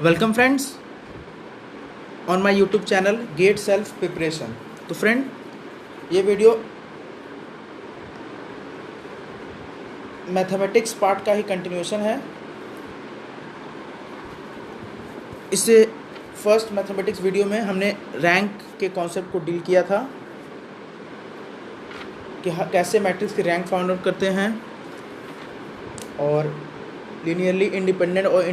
Welcome friends on my YouTube channel get self preparation. तो friend, ये video mathematics part का ही continuation है। इससे फर्स्ट मैथमेटिक्स वीडियो में हमने रैंक के कॉन्सेप्ट को डील किया था कि कैसे मैट्रिक्स की रैंक फाइंड आउट करते हैं, और लीनियरली इंडिपेंडेंट और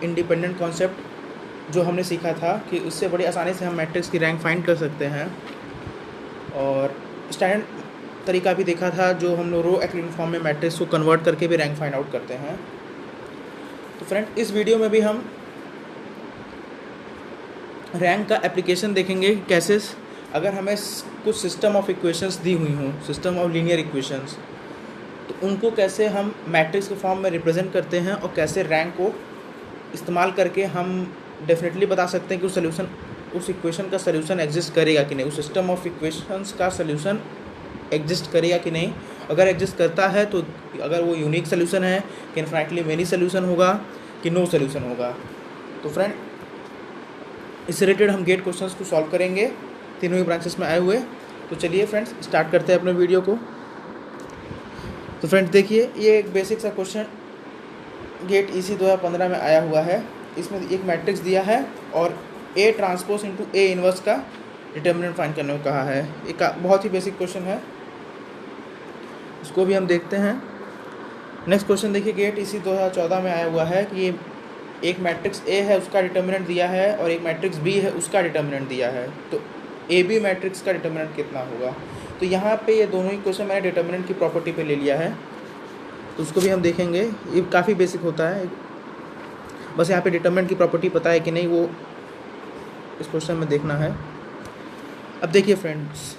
इंडिपेंडेंट कॉन्सेप्ट जो हमने सीखा था कि उससे बड़ी आसानी से हम मैट्रिक्स की रैंक फाइंड कर सकते हैं। और स्टैंडर्ड तरीका भी देखा था जो हम लोग रो एक्लिन फॉर्म में मैट्रिक्स को कन्वर्ट करके भी रैंक फाइंड आउट करते हैं। तो फ्रेंड, इस वीडियो में भी हम रैंक का एप्लीकेशन देखेंगे कि कैसे अगर हमें कुछ सिस्टम ऑफ इक्वेशंस दी हुई हों, सिस्टम ऑफ लीनियर इक्वेशंस, तो उनको कैसे हम मैट्रिक्स के फॉर्म में रिप्रेजेंट करते हैं और कैसे रैंक को इस्तेमाल करके हम डेफिनेटली बता सकते हैं कि उस इक्वेशन का सल्यूशन एग्जिस्ट करेगा कि नहीं, उस सिस्टम ऑफ इक्वेशंस का सल्यूशन एग्जिस्ट करेगा कि नहीं। अगर एग्जिस्ट करता है तो अगर वो यूनिक सल्यूशन है कि इनफाइनाइटली मेनी सल्यूशन होगा कि नो सल्यूशन होगा। तो फ्रेंड, इससे रिलेटेड हम गेट क्वेश्चंस को सॉल्व करेंगे तीनों ही ब्रांचेस में आए हुए। तो चलिए फ्रेंड्स, स्टार्ट करते हैं अपने वीडियो को। तो फ्रेंड्स देखिए, ये एक बेसिक सा क्वेश्चन गेट EC 2015 में आया हुआ है। इसमें एक मैट्रिक्स दिया है और A transpose into A inverse का डिटर्मिनेंट फाइंड करने को कहा है। एक बहुत ही बेसिक क्वेश्चन है, इसको भी हम देखते हैं। नेक्स्ट क्वेश्चन देखिए, गेट EC 2014 में आया हुआ है कि ये एक मैट्रिक्स A है, उसका डिटर्मिनेंट दिया है, और एक मैट्रिक्स B है, उसका डिटर्मिनेंट दिया है। तो AB मैट्रिक्स का डिटर्मिनेंट कितना होगा। तो यहाँ पे ये दोनों ही क्वेश्चन मैंने डिटर्मिनेंट की प्रॉपर्टी पे ले लिया है, तो उसको भी हम देखेंगे। ये काफ़ी बेसिक होता है, बस यहाँ पे डिटर्मिनेंट की प्रॉपर्टी पता है कि नहीं वो इस क्वेश्चन में देखना है। अब देखिए फ्रेंड्स,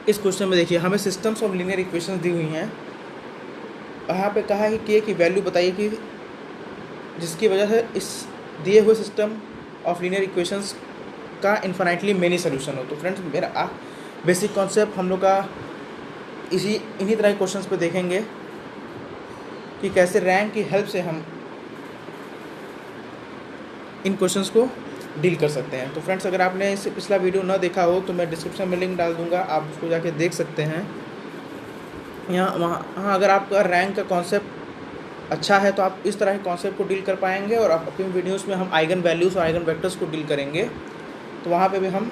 इस क्वेश्चन में देखिए हमें सिस्टम्स ऑफ लीनियर इक्वेशंस दी हुई हैं। यहाँ पे कहा है कि K की वैल्यू बताइए कि जिसकी वजह से इस दिए हुए सिस्टम ऑफ लीनियर इक्वेशंस का इन्फिनिटली मेनी सोल्यूशन हो। तो फ्रेंड्स, मेरा बेसिक कॉन्सेप्ट हम लोग का इन्हीं तरह के क्वेश्चंस पे देखेंगे कि कैसे रैंक की हेल्प से हम इन क्वेश्चंस को डील कर सकते हैं। तो फ्रेंड्स, अगर आपने इससे पिछला वीडियो ना देखा हो तो मैं डिस्क्रिप्शन में लिंक डाल दूंगा, आप उसको जाके देख सकते हैं। हाँ, अगर आपका रैंक का कॉन्सेप्ट अच्छा है तो आप इस तरह के कॉन्सेप्ट को डील कर पाएंगे, और आप अपनी वीडियोस में हम आइगन वैल्यूज़ और आइगन वेक्टर्स को डील करेंगे, तो वहाँ पे भी हम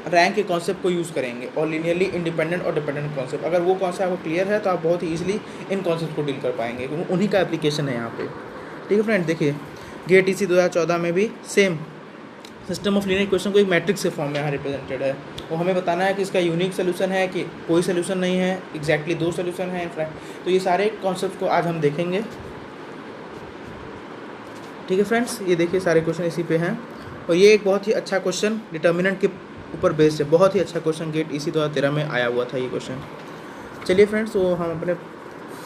रैंक के कॉन्सेप्ट को यूज़ करेंगे, और लीनियरली इंडिपेंडेंट और डिपेंडेंट कॉन्सेप्ट। अगर वो कॉन्सेप्ट आपको क्लियर है तो आप बहुत ही ईजिली इन कॉन्सेप्ट को डील कर पाएंगे, क्योंकि उन्हीं का एप्लीकेशन है यहाँ पे। ठीक है फ्रेंड, देखिए गेट EC 2014 में भी same system of linear equation को एक मैट्रिक्स के फॉर्म में यहाँ रिप्रेजेंटेड है, और हमें बताना है कि इसका यूनिक सोल्यूशन है कि कोई सोल्यूशन नहीं है, एग्जैक्टली दो सोल्यूशन है इनफैक्ट। तो ये सारे कॉन्सेप्ट को आज हम देखेंगे। ठीक है फ्रेंड्स, ये देखिए सारे क्वेश्चन इसी पे हैं, और ये एक बहुत ही अच्छा क्वेश्चन डिटर्मिनेंट के ऊपर बेस्ड है। बहुत ही अच्छा क्वेश्चन गेट EC 2013 में आया हुआ था ये क्वेश्चन। चलिए फ्रेंड्स, तो हम अपने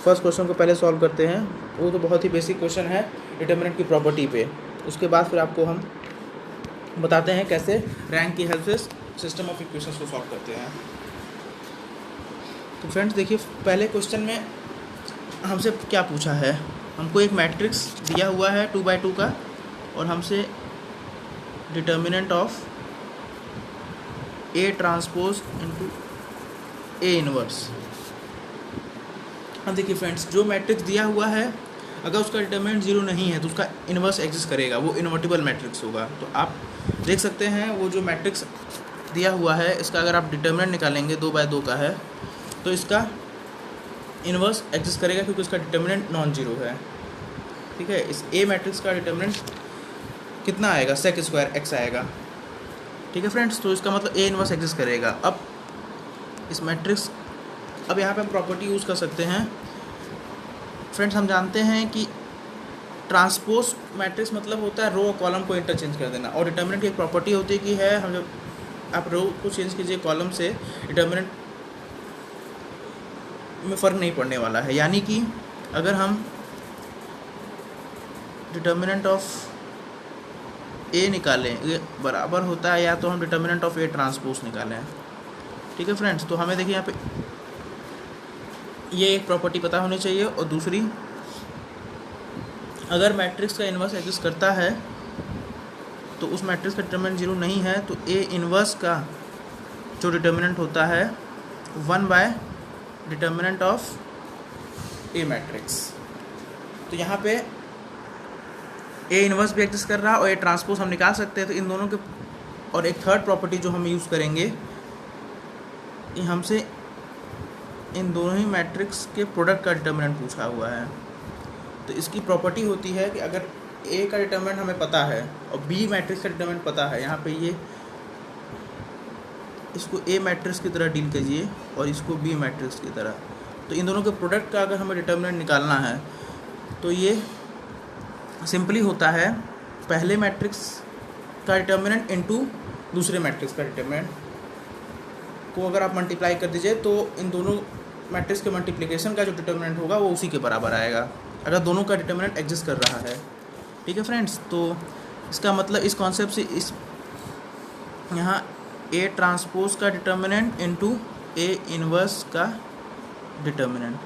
फर्स्ट क्वेश्चन को पहले सॉल्व करते हैं। वो तो बहुत ही बेसिक क्वेश्चन है डिटर्मिनेंट की प्रॉपर्टी पे। उसके बाद फिर आपको हम बताते हैं कैसे रैंक की हेल्प से सिस्टम ऑफ इक्वेशंस को सॉल्व करते हैं। तो फ्रेंड्स देखिए, पहले क्वेश्चन में हमसे क्या पूछा है। हमको एक मैट्रिक्स दिया हुआ है 2x2 का, और हमसे determinant of A transpose into A inverse. अब देखिए फ्रेंड्स, जो मैट्रिक्स दिया हुआ है अगर उसका डिटर्मिनेंट 0 नहीं है तो उसका इन्वर्स एग्जिस्ट करेगा, वो इन्वर्टिबल मैट्रिक्स होगा। तो आप देख सकते हैं वो जो मैट्रिक्स दिया हुआ है इसका अगर आप डिटर्मिनेंट निकालेंगे 2x2 का है तो इसका इन्वर्स एग्जिस्ट करेगा, क्योंकि उसका डिटर्मिनेंट नॉन जीरो है। ठीक है, इस A मैट्रिक्स का डिटर्मिनेंट कितना आएगा, सेक स्क्वायर x आएगा। ठीक है फ्रेंड्स, तो इसका मतलब A इन्वर्स एग्जिस्ट करेगा। अब इस मैट्रिक्स, अब यहाँ पे हम प्रॉपर्टी यूज़ कर सकते हैं। फ्रेंड्स, हम जानते हैं कि ट्रांसपोज मैट्रिक्स मतलब होता है रो और कॉलम को इंटरचेंज कर देना, और डिटर्मिनेंट की एक प्रॉपर्टी होती है कि है हम जब आप रो को चेंज कीजिए कॉलम से, डिटर्मिनेंट में फ़र्क नहीं पड़ने वाला है। यानी कि अगर हम डिटर्मिनेंट ऑफ A निकालें, ये बराबर होता है या तो हम डिटर्मिनेंट ऑफ A ट्रांसपोज निकालें। ठीक है फ्रेंड्स, तो हमें देखिए यहाँ पे ये एक प्रॉपर्टी पता होनी चाहिए, और दूसरी अगर मैट्रिक्स का इन्वर्स एग्जिस्ट करता है तो उस मैट्रिक्स का डिटर्मिनेंट 0 नहीं है, तो ए इन्वर्स का जो डिटर्मिनेंट होता है 1 bye determinant of A matrix. तो यहाँ पे ए इन्वर्स भी एग्जिस्ट कर रहा है और ए ट्रांसपोज हम निकाल सकते हैं। तो इन दोनों के, और एक थर्ड प्रॉपर्टी जो हम यूज़ करेंगे, ये हमसे इन दोनों ही मैट्रिक्स के प्रोडक्ट का डिटर्मिनेंट पूछा हुआ है। तो इसकी प्रॉपर्टी होती है कि अगर ए का डिटर्मिनेंट हमें पता है और बी मैट्रिक्स का डिटर्मिनेंट पता है, यहाँ पे ये इसको ए मैट्रिक्स की तरह डील कीजिए और इसको बी मैट्रिक्स की तरह। तो इन दोनों के प्रोडक्ट का अगर हमें डिटर्मिनेंट निकालना है तो ये सिंपली होता है पहले मैट्रिक्स का डिटर्मिनेंट इनटू दूसरे मैट्रिक्स का डिटर्मिनेंट को अगर आप मल्टीप्लाई कर दीजिए तो इन दोनों मैट्रिक्स के मल्टीप्लिकेशन का जो डिटर्मिनेंट होगा वो उसी के बराबर आएगा, अगर दोनों का डिटर्मिनेंट एग्जिस्ट कर रहा है। ठीक है फ्रेंड्स, तो इसका मतलब इस कॉन्सेप्ट से इस यहाँ ए ट्रांसपोज का डिटर्मिनेंट इनटू ए इन्वर्स का डिटर्मिनेंट।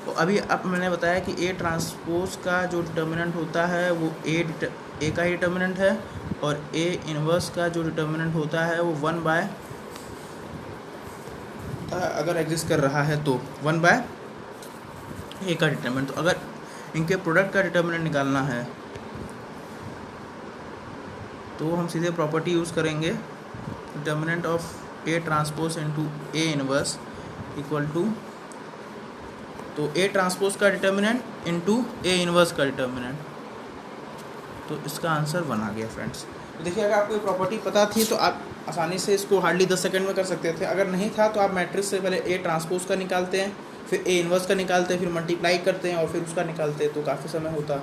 तो अभी अब मैंने बताया कि ए ट्रांसपोज का जो डिटर्मिनेंट होता है वो ए का ही डिटर्मिनेंट है और ए इन्वर्स का जो डिटर्मिनेंट होता है वो 1 बाय, अगर एग्जिस्ट कर रहा है तो 1 बाय ए का डिटर्मिनेंट। तो अगर इनके प्रोडक्ट का डिटर्मिनेंट निकालना है तो हम सीधे प्रॉपर्टी यूज़ करेंगे, determinant of A transpose into A inverse equal to, तो ए ट्रांसपोज का डिटर्मिनेंट इनटू ए इन्वर्स का डिटर्मिनेंट। तो इसका आंसर 1 आ गया फ्रेंड्स। तो देखिए, अगर आपको ये प्रॉपर्टी पता थी तो आप आसानी से इसको हार्डली 10 सेकंड में कर सकते थे। अगर नहीं था तो आप मैट्रिक्स से पहले ए ट्रांसपोज का निकालते हैं, फिर ए इन्वर्स का निकालते हैं, फिर मल्टीप्लाई करते हैं और फिर उसका निकालते हैं, तो काफ़ी समय होता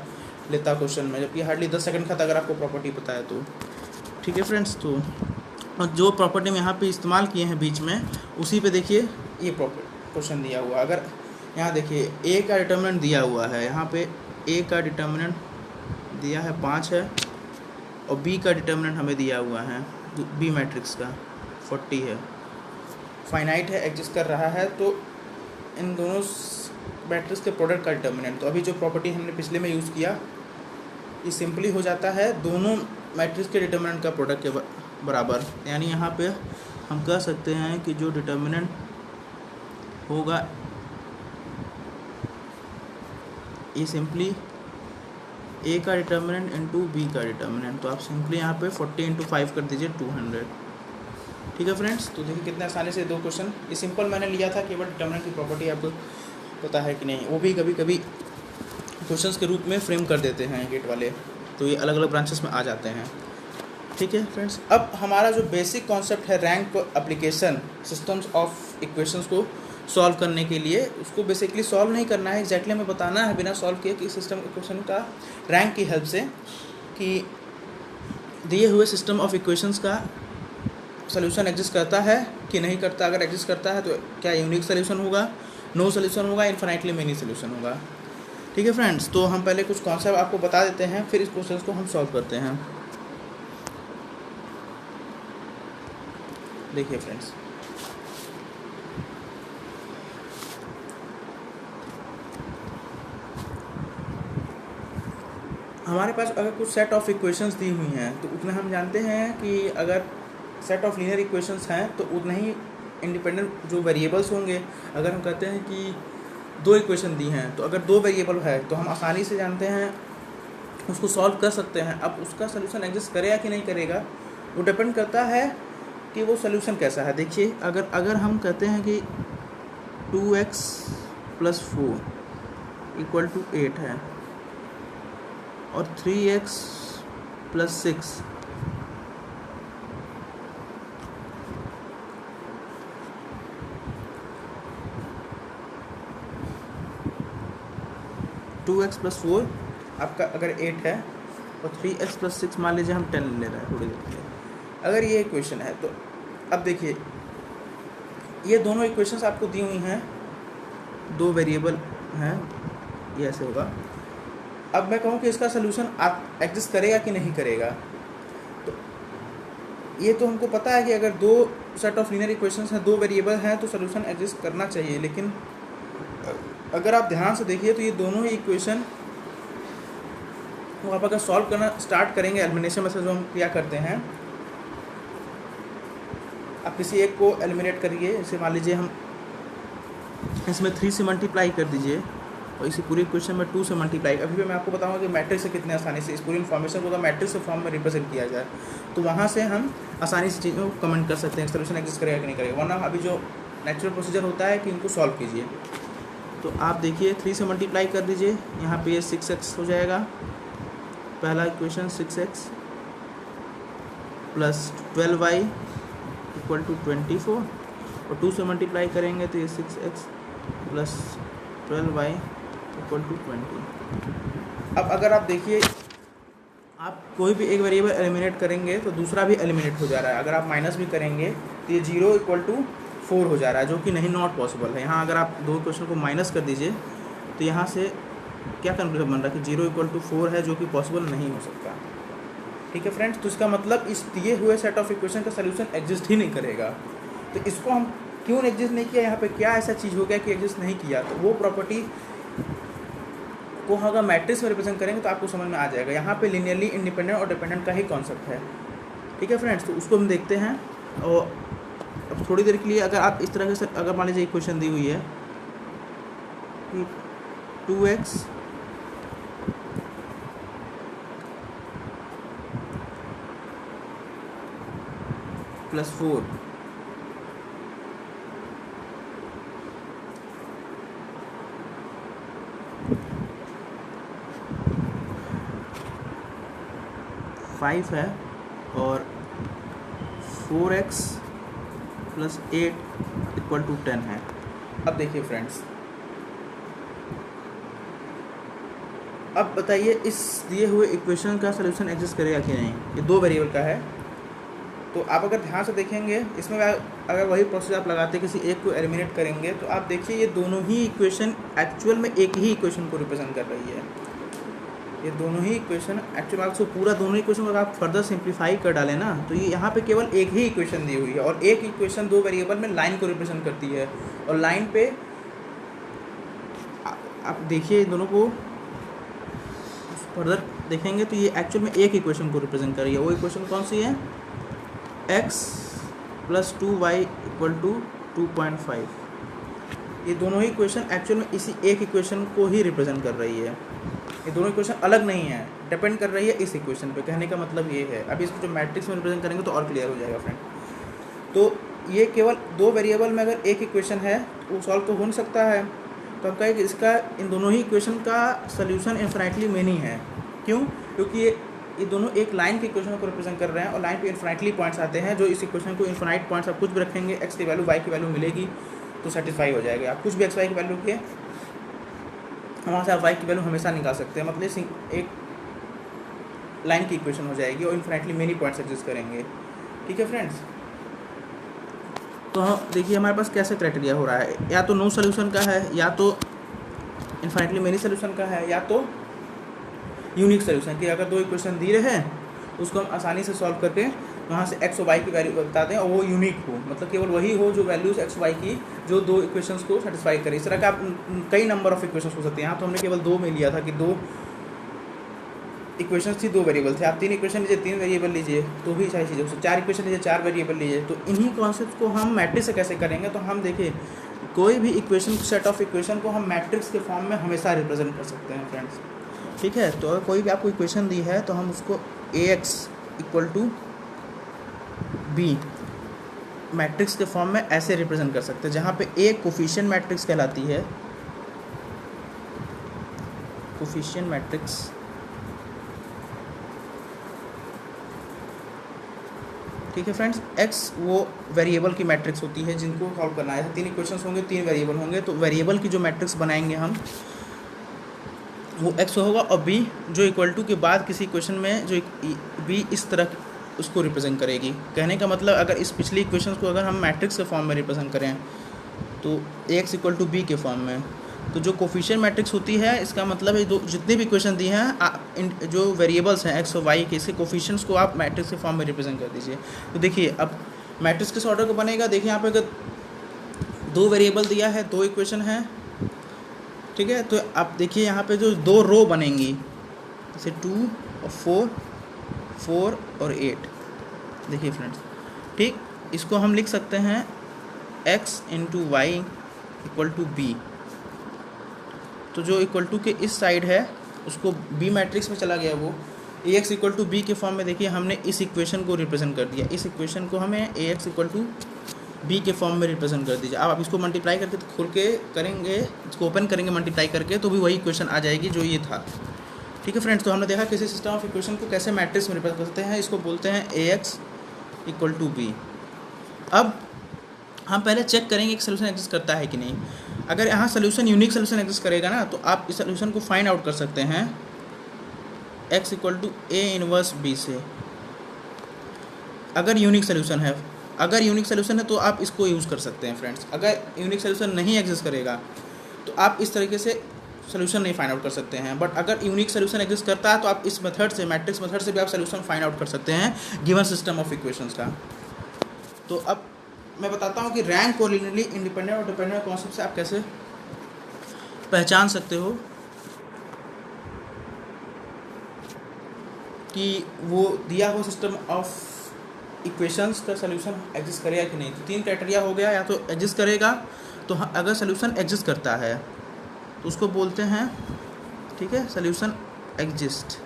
लेता क्वेश्चन में, जबकि हार्डली 10 सेकंड का था अगर आपको प्रॉपर्टी पता है तो। ठीक है फ्रेंड्स, तो और जो प्रॉपर्टी हम यहाँ पे इस्तेमाल किए हैं बीच में, उसी पे देखिए ये क्वेश्चन दिया हुआ। अगर यहाँ देखिए ए का डिटर्मिनेंट दिया हुआ है, यहाँ पे ए का डिटर्मिनेंट दिया है 5 है और बी का डिटर्मिनेंट हमें दिया हुआ है बी मैट्रिक्स का 40 है, फाइनाइट है, एग्जिस्ट कर रहा है। तो इन दोनों मैट्रिक्स के प्रोडक्ट का डिटर्मिनेंट, तो अभी जो प्रॉपर्टी हमने पिछले में यूज़ किया, ये सिंपली हो जाता है दोनों मैट्रिक्स के डिटर्मिनेंट का प्रोडक्ट के बराबर। यानी यहाँ पे हम कह सकते हैं कि जो डिटर्मिनेंट होगा ये सिंपली ए का डिटर्मिनेंट इनटू बी का डिटर्मिनेंट। तो आप सिंपली यहाँ पे 40 इंटू 5 कर दीजिए 200। ठीक है फ्रेंड्स, तो देखिए कितने आसानी से 2 क्वेश्चन, ये सिंपल मैंने लिया था, केवल डिटर्मिनेंट की प्रॉपर्टी आपको पता है कि नहीं, वो भी कभी कभी क्वेश्चंस के रूप में फ्रेम कर देते हैं गेट वाले, तो ये अलग अलग ब्रांचेस में आ जाते हैं। ठीक है फ्रेंड्स, अब हमारा जो बेसिक कॉन्सेप्ट है rank application systems of equations को सॉल्व करने के लिए, उसको बेसिकली सॉल्व नहीं करना है, एग्जैक्टली हमें बताना है बिना सॉल्व किए कि सिस्टम इक्वेशन का रैंक की हेल्प से कि दिए हुए सिस्टम ऑफ इक्वेशंस का सॉल्यूशन एग्जिस्ट करता है कि नहीं करता। अगर एग्जिस्ट करता है तो क्या यूनिक सॉल्यूशन होगा, नो सॉल्यूशन होगा, इन्फिनाइटली मेनी सॉल्यूशन होगा। ठीक है फ्रेंड्स, तो हम पहले कुछ कॉन्सेप्ट आपको बता देते हैं, फिर इस क्वेश्चन को हम सॉल्व करते हैं। देखिए फ्रेंड्स, हमारे पास अगर कुछ सेट ऑफ इक्वेशंस दी हुई हैं तो उतना हम जानते हैं कि अगर सेट ऑफ लीनियर इक्वेशंस हैं तो उतना ही इंडिपेंडेंट जो वेरिएबल्स होंगे। अगर हम कहते हैं कि 2 इक्वेशन दी हैं तो अगर 2 वेरिएबल है तो हम आसानी से जानते हैं उसको सॉल्व कर सकते हैं। अब उसका सोल्यूशन एग्जिस्ट करेगा कि नहीं करेगा वो डिपेंड करता है कि वो सोल्यूशन कैसा है। देखिए, अगर हम कहते हैं कि 2x + 4 = 8 है और 3x + 6 2x + 4 आपका अगर 8 है और 3x + 6 मान लीजिए हम 10 ले रहे हैं थोड़ी देर के लिए, अगर ये इक्वेशन है तो अब देखिए ये दोनों इक्वेशंस आपको दी हुई हैं, 2 वेरिएबल हैं, ये ऐसे होगा। अब मैं कहूँ कि इसका सोल्यूशन आप एग्जिस्ट करेगा कि नहीं करेगा, तो ये तो हमको पता है कि अगर 2 सेट ऑफ लीनियर इक्वेशंस हैं, 2 वेरिएबल हैं तो सोल्यूशन एग्जिस्ट करना चाहिए। लेकिन अगर आप ध्यान से देखिए तो ये दोनों ही इक्वेशन तो आप अगर सॉल्व करना स्टार्ट करेंगे एलिमिनेशन में से जो हम क्या करते हैं, आप किसी एक को एलिमिनेट करिए। जैसे मान लीजिए हम इसमें 3 से मल्टीप्लाई कर दीजिए और इसी पूरी क्वेश्चन में 2 से मल्टीप्लाई। अभी भी मैं आपको बताऊंगा कि मैट्रिक्स से कितने आसानी से इस पूरी इन्फॉर्मेशन को अगर मैट्रिक्स के फॉर्म में रिप्रेजेंट किया जाए तो वहाँ से हम आसानी से चीज़ों को कमेंट कर सकते हैं सोल्यूशन एग्जिस्ट करेगा कि नहीं करेगा। वरना अभी जो नेचुरल प्रोसीजर होता है कि इनको सॉल्व कीजिए। तो आप देखिए 3 से मल्टीप्लाई कर दीजिए, यहाँ पे ये 6x हो जाएगा। पहला equation 6x plus 12y equal to 24 और 2 से मल्टीप्लाई करेंगे तो ये 6x plus 12y equal to 20। अब अगर आप देखिए आप कोई भी एक वेरिएबल एलिमिनेट करेंगे तो दूसरा भी एलिमिनेट हो जा रहा है। अगर आप माइनस भी करेंगे तो ये 0 इक्वल टू 4 हो जा रहा है, जो कि नहीं, नॉट पॉसिबल है। यहाँ अगर आप दो क्वेश्चन को माइनस कर दीजिए तो यहाँ से क्या कंक्लूजन बन रहा है कि 0 इक्वल टू 4 है, जो कि पॉसिबल नहीं हो सकता। ठीक है फ्रेंड्स, तो इसका मतलब इस दिए हुए सेट ऑफ इक्वेशन का सोल्यूशन एग्जिस्ट ही नहीं करेगा। तो इसको हम क्यों एग्जिस्ट नहीं किया, यहाँ पे क्या ऐसा चीज़ हो गया कि एग्जिस्ट नहीं किया, तो वो प्रॉपर्टी को अगर मैट्रिक्स में रिप्रेजेंट करेंगे तो आपको समझ में आ जाएगा। यहाँ पे लिनियरली इंडिपेंडेंट और डिपेंडेंट का ही कॉन्सेप्ट है। ठीक है फ्रेंड्स, तो उसको हम देखते हैं। और अब थोड़ी देर के लिए अगर आप इस तरह से अगर मान लीजिए इक्वेशन दी हुई है कि 2x प्लस 4 5 है और 4x प्लस 8 इक्वल टू 10 है। अब देखिए फ्रेंड्स, अब बताइए इस दिए हुए इक्वेशन का सोल्यूशन एग्जिस्ट करेगा कि नहीं। ये दो वेरिएबल का है, तो आप अगर ध्यान से देखेंगे इसमें अगर वही प्रोसेस आप लगाते किसी एक को एलिमिनेट करेंगे तो आप देखिए ये दोनों ही इक्वेशन एक्चुअल में एक ही इक्वेशन को रिप्रेजेंट कर रही है। ये दोनों ही इक्वेशन एक्चुअल में आपको पूरा दोनों इक्वेशन को अगर आप फर्दर सिंप्लीफाई कर डालें ना तो ये यहाँ पे केवल एक ही इक्वेशन दी हुई है और एक इक्वेशन दो वेरिएबल में लाइन को रिप्रेजेंट करती है। और लाइन पे आप देखिए दोनों को फर्दर देखेंगे तो ये एक्चुअल में एक इक्वेशन को रिप्रेजेंट कर रही है। वो इक्वेशन कौन सी है, x plus 2y equal to 2.5। ये दोनों ही इक्वेशन एक्चुअल में इसी एक इक्वेशन को ही रिप्रेजेंट कर रही है। ये दोनों इक्वेशन अलग नहीं है, डिपेंड कर रही है इस इक्वेशन पे। कहने का मतलब ये है। अभी इसको जो मैट्रिक्स में रिप्रेजेंट करेंगे तो और क्लियर हो जाएगा फ्रेंड। तो ये केवल दो वेरिएबल में अगर एक इक्वेशन है वो सॉल्व तो हो नहीं सकता है। तो हम कहें कि इसका इन दोनों ही इक्वेशन का सोल्यूशन इन्फिनिटली मेनी है। क्यों? क्योंकि ये दोनों एक लाइन के इक्वेशन को रिप्रेजेंट कर रहे हैं और लाइन पे इन्फिनिटली पॉइंट्स आते हैं। जो इस इक्वेशन को इन्फिनाइट पॉइंट्स आप कुछ भी रखेंगे, एक्स की वैल्यू वाई की वैल्यू मिलेगी तो सेटिस्फाई हो जाएगा। आप कुछ भी एक्स वाई की वैल्यू के वहाँ से आप वाई की वैल्यू हमेशा निकाल सकते हैं। मतलब एक लाइन की इक्वेशन हो जाएगी और इन्फिनिटली मेनी पॉइंट्स एग्जिस्ट करेंगे। ठीक है फ्रेंड्स, तो देखिए हमारे पास कैसे क्राइटेरिया हो रहा है, या तो नो सोल्यूशन का है, या तो इन्फिनिटली मेनी सोल्यूशन का है, या तो यूनिक सोल्यूशन। कि अगर दो इक्वेशन दी रहे हैं उसको हम आसानी से सॉल्व करके वहाँ से एक्स और वाई की वैल्यू बता दें और वो यूनिक हो, मतलब केवल वही हो जो वैल्यूज एक्स वाई की जो दो इक्वेशंस को सेटिस्फाई करे। इस तरह का कई नंबर ऑफ इक्वेशंस हो सकते हैं। यहाँ तो हमने केवल दो में लिया था कि दो इक्वेशंस थी, दो वेरिएबल थे। आप तीन इक्वेशन लीजिए, तीन वेरिएबल लीजिए तो भी सारी चीज़ें हो। चार इक्वेशन लीजिए, चार वेरिएबल लीजिए। तो इन्हीं कॉन्सेप्ट को हम मैट्रिक्स से कैसे करेंगे, तो हम देखिए कोई भी इक्वेशन सेट ऑफ इक्वेशन को हम मैट्रिक्स के फॉर्म में हमेशा रिप्रेजेंट कर सकते हैं फ्रेंड्स। ठीक है, तो अगर कोई भी आपको इक्वेशन दी है तो हम उसको ax equal to b matrix के फॉर्म में ऐसे रिप्रेजेंट कर सकते हैं, जहाँ पे a कोफिशिएंट मैट्रिक्स कहलाती है। कोफिशिएंट मैट्रिक्स ठीक है फ्रेंड्स। x वो वेरिएबल की मैट्रिक्स होती है जिनको सॉल्व करना है। तीन इक्वेशंस होंगे, तीन वेरिएबल होंगे, तो वेरिएबल की जो मैट्रिक्स बनाएंगे हम वो x होगा और b जो इक्वल टू के बाद किसी इक्वेशन में जो b इस तरह उसको रिप्रेजेंट करेगी। कहने का मतलब अगर इस पिछली इक्वेशन को अगर हम मैट्रिक्स के फॉर्म में रिप्रेजेंट करें तो ax इक्वल टू b के फॉर्म में, तो जो कोफिशिएंट मैट्रिक्स होती है इसका मतलब है दो जितने भी इक्वेशन दी हैं जो वेरिएबल्स हैं x और y के, इसके कोफिशिएंट्स को आप मैट्रिक्स के फॉर्म में रिप्रेजेंट कर दीजिए। तो देखिए अब मैट्रिक्स किस ऑर्डर को बनेगा। देखिए यहाँ पे अगर दो वेरिएबल दिया है, दो इक्वेशन है, ठीक है, तो आप देखिए यहाँ पे जो दो रो बनेंगी, जैसे 2 और 4, 4 और 8। देखिए फ्रेंड्स, ठीक, इसको हम लिख सकते हैं x into Y equal to B. तो जो इक्वल टू के इस साइड है उसको बी मैट्रिक्स में चला गया, वो ए एक्स इक्वल टू बी के फॉर्म में। देखिए हमने इस इक्वेशन को रिप्रेजेंट कर दिया, इस इक्वेशन को हमें ए एक्स इक्वल टू बी के फॉर्म में रिप्रेजेंट कर दीजिए। अब आप इसको मल्टीप्लाई करके तो खोल के करेंगे, इसको ओपन करेंगे मल्टीप्लाई करके, तो भी वही इक्वेशन आ जाएगी जो ये था। ठीक है फ्रेंड्स, तो हमने देखा किसी सिस्टम ऑफ इक्वेशन को कैसे मैट्रिक्स में रिप्रेजेंट करते हैं, इसको बोलते हैं ए एक्स इक्वल टू बी। अब हम पहले चेक करेंगे कि सोल्यूशन एग्जिस्ट करता है कि नहीं। अगर यहाँ सोल्यूशन यूनिक सोल्यूशन एग्जिस्ट करेगा ना, तो आप इस सोल्यूशन को फाइंड आउट कर सकते हैं x equal to A inverse B से, अगर यूनिक सोल्यूशन है। अगर यूनिक सोल्यूशन है तो आप इसको यूज़ कर सकते हैं फ्रेंड्स। अगर यूनिक सोल्यूशन नहीं एग्जिस्ट करेगा तो आप इस तरीके से सोल्यूशन नहीं फाइंड आउट कर सकते हैं। बट अगर यूनिक सोल्यूशन एग्जिस्ट करता है तो आप इस मेथड से, मैट्रिक्स मेथड से भी आप सोल्यूशन फाइंड आउट कर सकते हैं गिवन सिस्टम ऑफ इक्वेशंस का। तो अब मैं बताता हूँ कि रैंक और लीनियरली इंडिपेंडेंट और डिपेंडेंट कॉन्सेप्ट से आप कैसे पहचान सकते हो कि वो दिया हुआ सिस्टम ऑफ इक्वेशंस का सोल्यूशन एग्जिस्ट करेगा कि नहीं। तो 3 क्राइटेरिया हो गया, या तो एग्जिस्ट करेगा, तो अगर सोल्यूशन एग्जिस्ट करता है तो उसको बोलते हैं, ठीक है, सोल्यूशन एग्जिस्ट।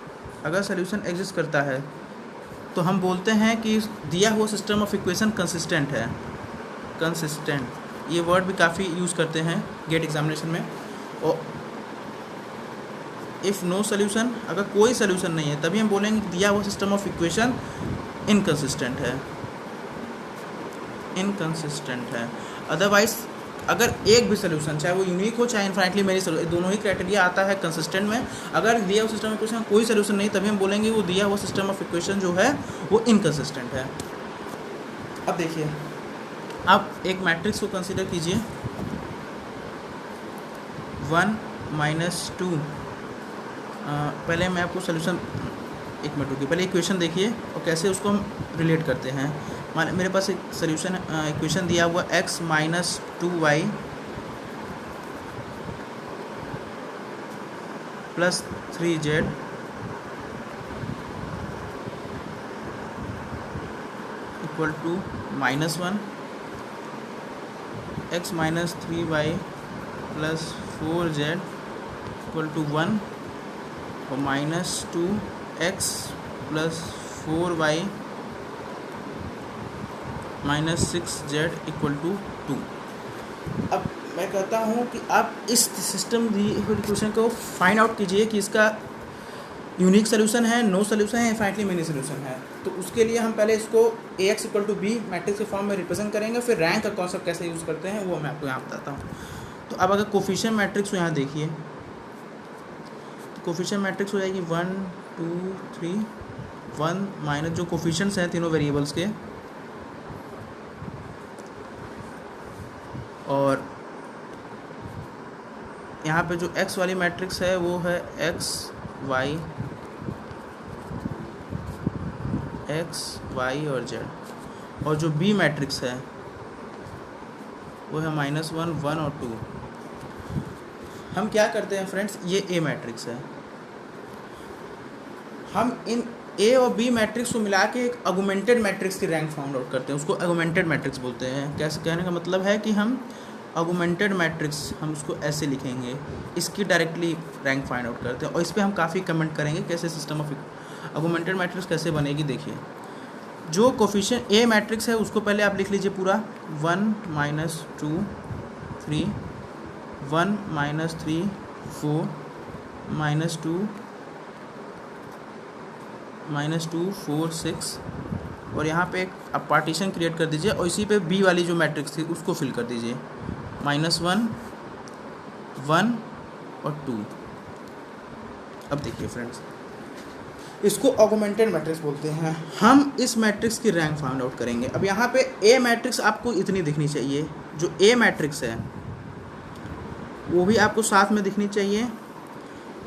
अगर सोल्यूशन एग्जिस्ट करता है तो हम बोलते हैं कि दिया हुआ सिस्टम ऑफ इक्वेशन कंसिस्टेंट है। कंसिस्टेंट, ये वर्ड भी काफ़ी यूज़ करते हैं गेट एग्जामिनेशन में। और इफ़ नो सोल्यूशन, अगर कोई सोल्यूशन नहीं है तभी हम बोलेंगे दिया हुआ सिस्टम ऑफ इक्वेशन इनकंसिस्टेंट है, इनकंसिस्टेंट है। अदरवाइज अगर एक भी सोल्यूशन, चाहे वो यूनिक हो चाहे इनफाइनाइटली मेनी सोल्यूशन, दोनों ही क्राइटेरिया आता है कंसिस्टेंट में। अगर दिया हुआ सिस्टम ऑफ इक्वेशन कोई सोल्यूशन नहीं, तभी हम बोलेंगे वो दिया हुआ सिस्टम ऑफ इक्वेशन जो है वो इनकंसिस्टेंट है। अब देखिए, आप एक मैट्रिक्स को कंसीडर कीजिए 1 - 2। पहले मैं आपको सोल्यूशन, एक मिनट रुकिए, पहले इक्वेशन देखिए और कैसे उसको हम रिलेट करते हैं। मेरे पास एक सोल्यूशन इक्वेशन दिया हुआ x - 2y + 3z equal to -1, x - 3y + 4z equal to 1 और -2x + 4y - 6z equal to 2। अब मैं कहता हूँ कि आप इस सिस्टम दी इक्वेशन को फाइंड आउट कीजिए कि इसका यूनिक सोल्यूशन है, नो सोल्यूशन है, इनफाइनाइटली मेनी सोल्यूशन है। तो उसके लिए हम पहले इसको ax इक्वल टू बी मैट्रिक्स के फॉर्म में रिप्रेजेंट करेंगे, फिर रैंक का कॉन्सेप्ट कैसे यूज़ करते हैं वो मैं आपको यहाँ बताता हूँ। तो अब अगर कोफिशिएंट मैट्रिक्स को यहाँ देखिए, तो कोफिशिएंट मैट्रिक्स हो जाएगी 1 2 3 1 माइनस जो कोफिशिएंट्स हैं तीनों वेरिएबल्स के, और यहाँ पे जो x वाली मैट्रिक्स है वो है x y और z, और जो b मैट्रिक्स है वो है -1 1 और 2। हम क्या करते हैं फ्रेंड्स, ये a मैट्रिक्स है, हम इन a और b मैट्रिक्स को मिला के एक अगुमेंटेड मैट्रिक्स की रैंक फाइंड आउट करते हैं, उसको अगुमेंटेड मैट्रिक्स बोलते हैं। कैसे, कहने का मतलब है कि हम अगुमेंटेड मैट्रिक्स, हम उसको ऐसे लिखेंगे, इसकी डायरेक्टली रैंक फाइंड आउट करते हैं। और इस पर हम काफ़ी कमेंट करेंगे कैसे सिस्टम ऑफ अगुमेंटेड मैट्रिक्स कैसे बनेगी। देखिए, जो कोफिशिएंट a मैट्रिक्स है उसको पहले आप लिख लीजिए पूरा 1 - 2 3 1 - 3 4 -2 4 6, और यहाँ पे एक आप पार्टीशन क्रिएट कर दीजिए और इसी पे b वाली जो मैट्रिक्स थी उसको फिल कर दीजिए, -1 1 और 2। अब देखिए फ्रेंड्स, इसको ऑगमेंटेड मैट्रिक्स बोलते हैं। हम इस मैट्रिक्स की रैंक फाइंड आउट करेंगे। अब यहाँ पे ए मैट्रिक्स आपको इतनी दिखनी चाहिए, जो ए मैट्रिक्स है वो भी आपको साथ में दिखनी चाहिए,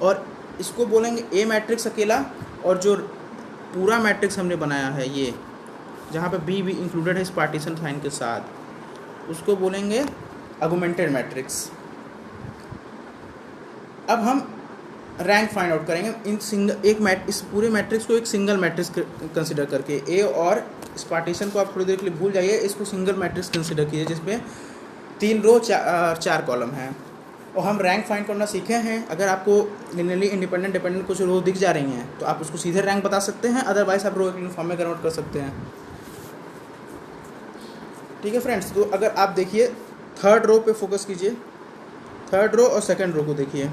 और इसको बोलेंगे ए मैट्रिक्स अकेला, और जो पूरा मैट्रिक्स हमने बनाया है ये, जहाँ पे बी भी इंक्लूडेड है इस पार्टीशन साइन के साथ, उसको बोलेंगे ऑगमेंटेड मैट्रिक्स। अब हम रैंक फाइंड आउट करेंगे इन सिंगल इस पूरे मैट्रिक्स को एक सिंगल मैट्रिक्स कंसिडर करके। ए और इस पार्टीशन को आप थोड़ी देर के लिए भूल जाइए, इसको सिंगल मैट्रिक्स कंसिडर कीजिए जिसमें 3 रो 4 कॉलम हैं, और हम रैंक फाइंड करना सीखे हैं। अगर आपको लिनियरली इंडिपेंडेंट डिपेंडेंट कुछ रो दिख जा रही हैं तो आप उसको सीधे रैंक बता सकते हैं, अदरवाइज आप रो यूनिट फॉर्म में कन्वर्ट कर सकते हैं। ठीक है फ्रेंड्स, तो अगर आप देखिए थर्ड रो पे फोकस कीजिए, थर्ड रो और सेकंड रो को देखिए।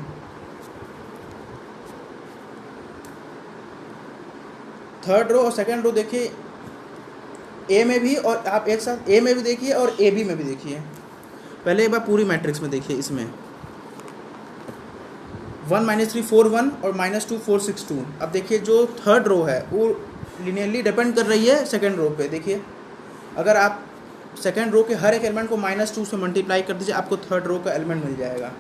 थर्ड रो और सेकंड रो देखिए, ए में भी, और आप एक साथ ए में भी देखिए और ए बी में भी देखिए। पहले एक बार पूरी मैट्रिक्स में देखिए, इसमें 1 -3 4 1 और -2 4 6 2। अब देखिए जो थर्ड रो है वो लिनियरली डिपेंड कर रही है सेकंड रो पे। देखिए अगर आप सेकंड रो के हर एक एलिमेंट को -2 से मल्टीप्लाई कर दीजिए, आपको थर्ड रो का एलिमेंट मिल जाएगा।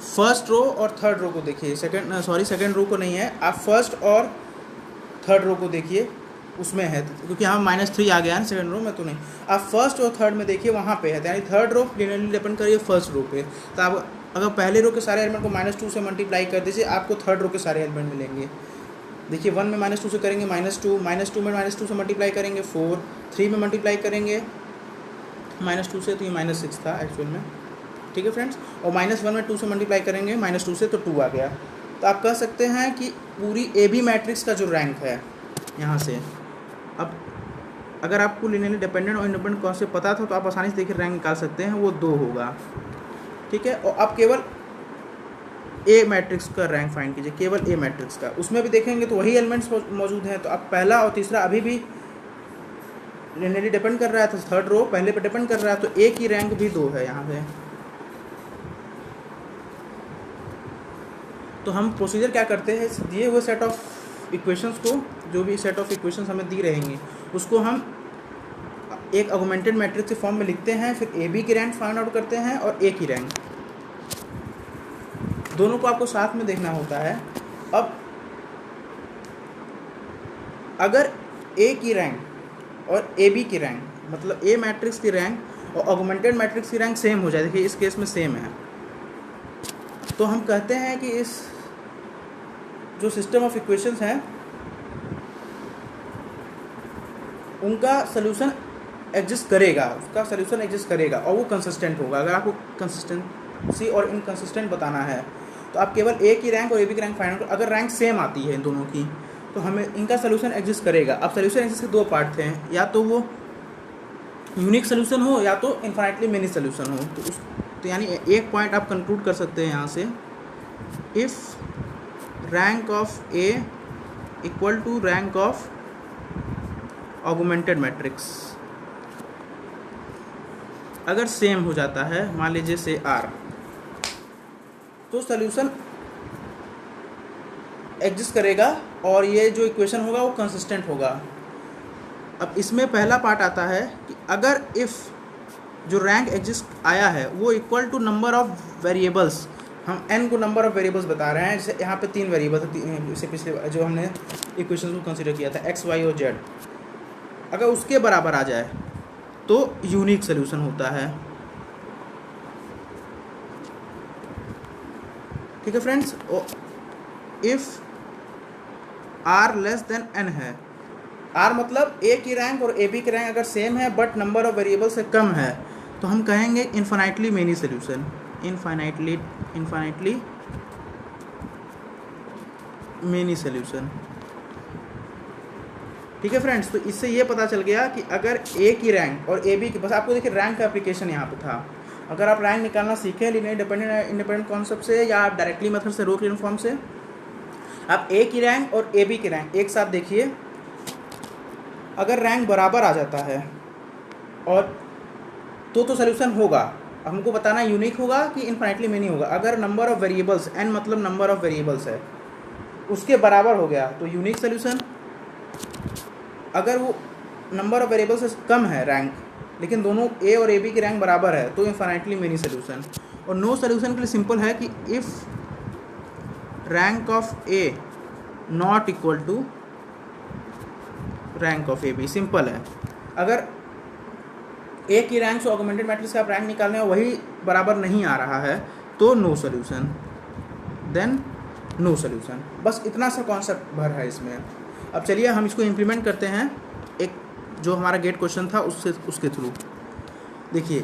फर्स्ट रो और थर्ड रो को देखिए, सेकंड रो को नहीं है, आप फर्स्ट और थर्ड रो को देखिए, उसमें है, क्योंकि यहाँ -3 आ गया है सेकंड रो में, तो नहीं। आप फर्स्ट और थर्ड में देखिए, वहाँ पे है, यानी थर्ड रो लिनियरली डिपेंड करिए फर्स्ट रो पे। तो आप अगर पहले रो के सारे एलिमेंट को -2 से मल्टीप्लाई कर दीजिए, आपको थर्ड रो के सारे एलिमेंट मिलेंगे। देखिए 1 में -2 से करेंगे -2 में -2 से मल्टीप्लाई करेंगे 4, 3 में मल्टीप्लाई करेंगे -2 से, तो ये -6 था एक्चुअल में। ठीक है फ्रेंड्स, और -1 में 2 से मल्टीप्लाई करेंगे -2 से, तो 2 आ गया। तो आप कह सकते हैं कि पूरी ए बी मैट्रिक्स का जो रैंक है यहाँ से, अब अगर आपको लिनियरली डिपेंडेंट और इंडिपेंडेंट कॉन्सेप्ट पता था तो आप आसानी से देखिए रैंक निकाल सकते हैं, वो 2 होगा। ठीक है, और आप केवल ए मैट्रिक्स का रैंक फाइंड कीजिए, केवल ए मैट्रिक्स का, उसमें भी देखेंगे तो वही एलिमेंट्स मौजूद हैं। तो आप पहला और तीसरा अभी भी लिनियरली डिपेंड कर रहा है, तो थर्ड रो पहले पे डिपेंड कर रहा है, तो ए की रैंक भी 2 है यहाँ पे। तो हम प्रोसीजर क्या करते हैं, दिए हुए सेट ऑफ इक्वेशंस को, जो भी सेट ऑफ इक्वेशंस हमें दी रहेंगी, उसको हम एक ऑगमेंटेड मैट्रिक्स के फॉर्म में लिखते हैं, फिर ए बी की रैंक फाइंड आउट करते हैं और ए की रैंक, दोनों को आपको साथ में देखना होता है। अब अगर ए की रैंक और ए बी की रैंक, मतलब ए मैट्रिक्स की रैंक और ऑगमेंटेड मैट्रिक्स की रैंक सेम हो जाए, देखिए इस केस में सेम है, तो हम कहते हैं कि इस जो सिस्टम ऑफ इक्वेशंस हैं उनका सलूशन एग्जिस्ट करेगा, उसका सलूशन एग्जिस्ट करेगा और वो कंसिस्टेंट होगा। अगर आपको कंसिस्टेंसी और इनकंसिस्टेंट बताना है तो आप केवल ए की रैंक और ए बी की रैंक फाइंड आउट, अगर रैंक सेम आती है इन दोनों की तो हमें इनका सलूशन एग्जिस्ट करेगा। अब सलूशन एग्जिस्ट के 2 पार्ट थे, या तो वो यूनिक सलूशन हो या तो इन्फाइनाइटली मेनी सलूशन हो। तो यानी एक पॉइंट आप कंक्लूड कर सकते हैं यहाँ से, if rank of A equal to rank of augmented matrix, अगर सेम हो जाता है, मान लीजिए से आर, तो सल्यूशन एग्जिस्ट करेगा और ये जो इक्वेशन होगा वो कंसिस्टेंट होगा। अब इसमें पहला पार्ट आता है कि अगर इफ़ जो रैंक एग्जिस्ट आया है वो equal to number of variables, हम n को नंबर ऑफ वेरिएबल्स बता रहे हैं, जैसे यहाँ पे 3 वेरिएबल थे, इससे पिछले जो हमने इक्वेशन को कंसिडर किया था x, y और z, अगर उसके बराबर आ जाए तो यूनिक सल्यूशन होता है। ठीक है friends, if r less than n है, r मतलब a की रैंक और a b की रैंक अगर सेम है बट नंबर ऑफ वेरिएबल से कम है, तो हम कहेंगे infinitely many solution, infinitely many solution. ठीक है फ्रेंड्स, तो इससे ये पता चल गया कि अगर a की रैंक और a b की, बस आपको देखिए रैंक का एप्लीकेशन यहाँ पे था। अगर आप रैंक निकालना सीखें लिनियर डिपेंडेंट इंडिपेंडेंट कॉन्सेप्ट से या आप डायरेक्टली मेथड से रो क्लीन फॉर्म से, आप a की रैंक और a b की रैंक एक साथ देखिए, अगर रैंक बराबर आ जाता है और तो सल्यूशन होगा। अब हमको बताना यूनिक होगा कि इन्फाइनाइटली मेनी होगा। अगर नंबर ऑफ वेरिएबल्स n मतलब नंबर ऑफ वेरिएबल्स है उसके बराबर हो गया तो यूनिक सल्यूशन। अगर वो नंबर ऑफ वेरिएबल्स से कम है रैंक, लेकिन दोनों a और a b की रैंक बराबर है, तो इन्फाइनाइटली मेनी सल्यूशन। और नो सल्यूशन के लिए सिंपल है कि if rank of a not equal to rank of A B, simple है। अगर ए की रैंक से ऑगमेंटेड मैट्रिक्स का आप रैंक निकालने और वही बराबर नहीं आ रहा है तो no solution, then no solution. बस इतना सा कॉन्सेप्ट भर है इसमें। अब चलिए हम इसको इम्प्लीमेंट करते हैं एक जो हमारा गेट क्वेश्चन था उसके थ्रू। देखिए,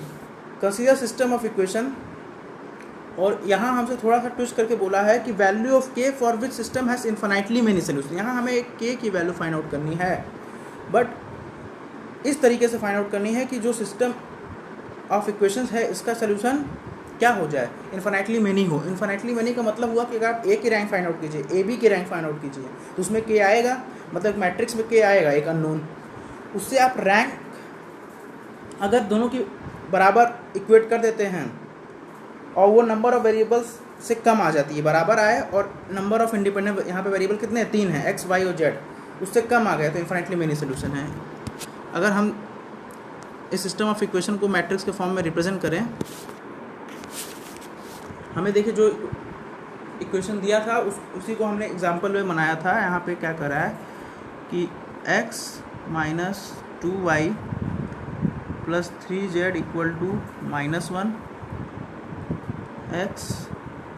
कंसीडर सिस्टम ऑफ इक्वेशन, और यहाँ हमसे थोड़ा सा ट्विस्ट करके बोला है कि वैल्यू ऑफ के for which system has infinitely many solution. यहाँ हमें एक के की वैल्यू फाइंड आउट करनी है, बट इस तरीके से फाइंड आउट करनी है कि जो सिस्टम ऑफ इक्वेशंस है इसका सोल्यूशन क्या हो जाए, इन्फिनाइटली मेनी हो। इन्फिनाइटली मेनी का मतलब हुआ कि अगर आप ए की रैंक फाइंड आउट कीजिए, ए बी की रैंक फाइंड आउट कीजिए, तो उसमें के आएगा, मतलब मैट्रिक्स में के आएगा एक अननोन। उससे आप रैंक अगर दोनों की बराबर इक्वेट कर देते हैं और वो नंबर ऑफ वेरिएबल्स से कम आ जाती है, बराबर आए और नंबर ऑफ इंडिपेंडेंट यहाँ पे वेरिएबल कितने हैं, 3 हैं, एक्स वाई और जेड, उससे कम आ गए तो इन्फिनिटली मेनी सोल्यूशन है। अगर हम इस सिस्टम ऑफ इक्वेशन को मैट्रिक्स के फॉर्म में रिप्रेजेंट करें, हमें देखिए जो इक्वेशन दिया था उसी को हमने एग्जाम्पल में बनाया था। यहाँ पे क्या करा है कि x minus 2y plus 3z equal to -1, x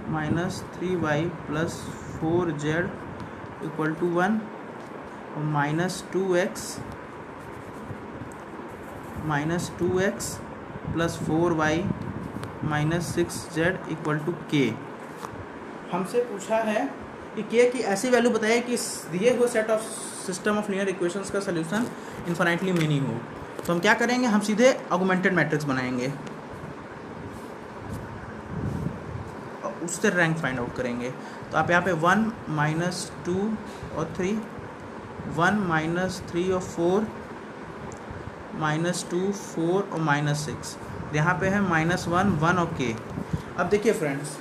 minus 3y plus 4z equal to 1 और -2x plus 4y minus 6z equal to के। हमसे पूछा है कि के की ऐसी वैल्यू बताइए कि दिए हुए set of system of linear equations का सोल्यूशन इन्फिनिटली मेनी हो। तो हम क्या करेंगे, हम सीधे ऑगमेंटेड मैट्रिक्स बनाएंगे और उससे रैंक फाइंड आउट करेंगे। तो आप यहाँ पे 1 माइनस 2 और 3, 1 माइनस 3 और 4, -2 4 और -6, यहाँ पे है -1 1 और के। अब देखिए फ्रेंड्स,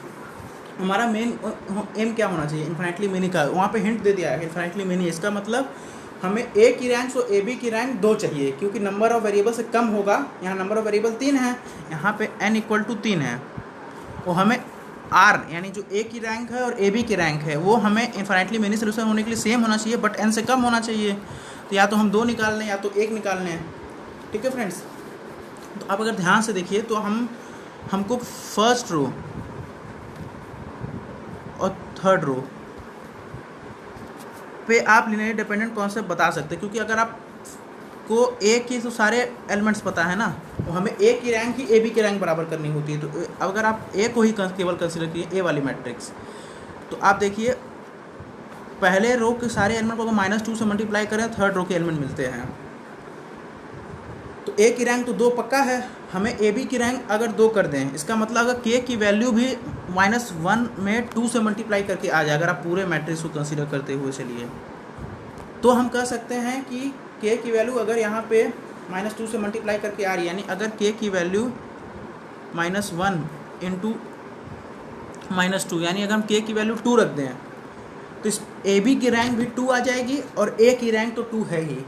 हमारा मेन एम क्या होना चाहिए, इन्फिनिटली मेनी का। वहाँ पे हिंट दे दिया है इन्फिनिटली मेनी, इसका मतलब हमें ए की रैंक और ए बी की रैंक 2 चाहिए, क्योंकि नंबर ऑफ वेरिएबल से कम होगा। यहाँ नंबर ऑफ वेरिएबल 3 है, यहाँ पे n इक्वल टू 3 है, और हमें r यानी जो ए की रैंक है और ए बी की रैंक है वो हमें इन्फिनिटली मेनी सोल्यूशन होने के लिए सेम होना चाहिए, बट n से कम होना चाहिए। तो या तो हम 2 निकाल लें या तो 1 निकाल लें। ठीक है फ्रेंड्स, तो आप अगर ध्यान से देखिए तो हमको फर्स्ट रो और थर्ड रो पे आप लिनियरली डिपेंडेंट कॉन्सेप्ट बता सकते हैं, क्योंकि अगर आपको ए के तो सारे एलिमेंट्स पता है ना, तो हमें ए की रैंक ही ए बी की रैंक बराबर करनी होती है। तो अगर आप ए को ही केवल कंसिडर किए, ए वाली मैट्रिक्स, तो आप देखिए पहले रो के सारे एलिमेंट को अगर -2 से मल्टीप्लाई करें थर्ड रो के एलिमेंट मिलते हैं। तो ए की रैंक तो 2 पक्का है, हमें ए बी की रैंक अगर 2 कर दें, इसका मतलब अगर के की वैल्यू भी -1 में 2 से मल्टीप्लाई करके आ जाए, अगर आप पूरे मैट्रिक्स को कंसीडर करते हुए चलिए, तो हम कह सकते हैं कि के की वैल्यू अगर यहाँ पे -2 से मल्टीप्लाई करके आ रही है, यानी अगर के की वैल्यू -1 इंटू -2, यानी अगर हम के की वैल्यू 2 रख दें तो इस ए बी की रैंक भी 2 आ जाएगी और ए की रैंक तो 2 है ही।